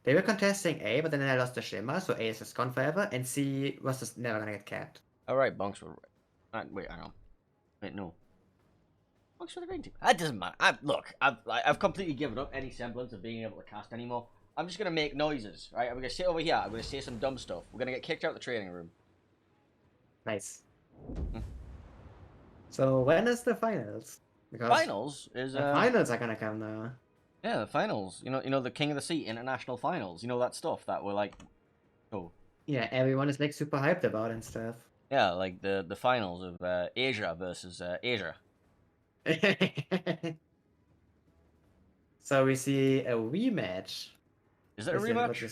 They were contesting A, but then they lost the Shimmer, so A is just gone forever, and C was just never gonna get capped. Alright, BONKS were right. Wait, hang on. Wait, no. BONKS were the green team. That doesn't matter. I've completely given up any semblance of being able to cast anymore. I'm just gonna make noises, right? I'm gonna sit over here, I'm gonna say some dumb stuff. We're gonna get kicked out of the training room. Nice. So when is the finals? Because finals is the finals are gonna come now. Yeah, the finals. You know the King of the Sea international finals. You know that stuff that we're oh. Yeah, everyone is super hyped about and stuff. Yeah, like the finals of Asia versus Asia. So we see a rematch. Is it a rematch?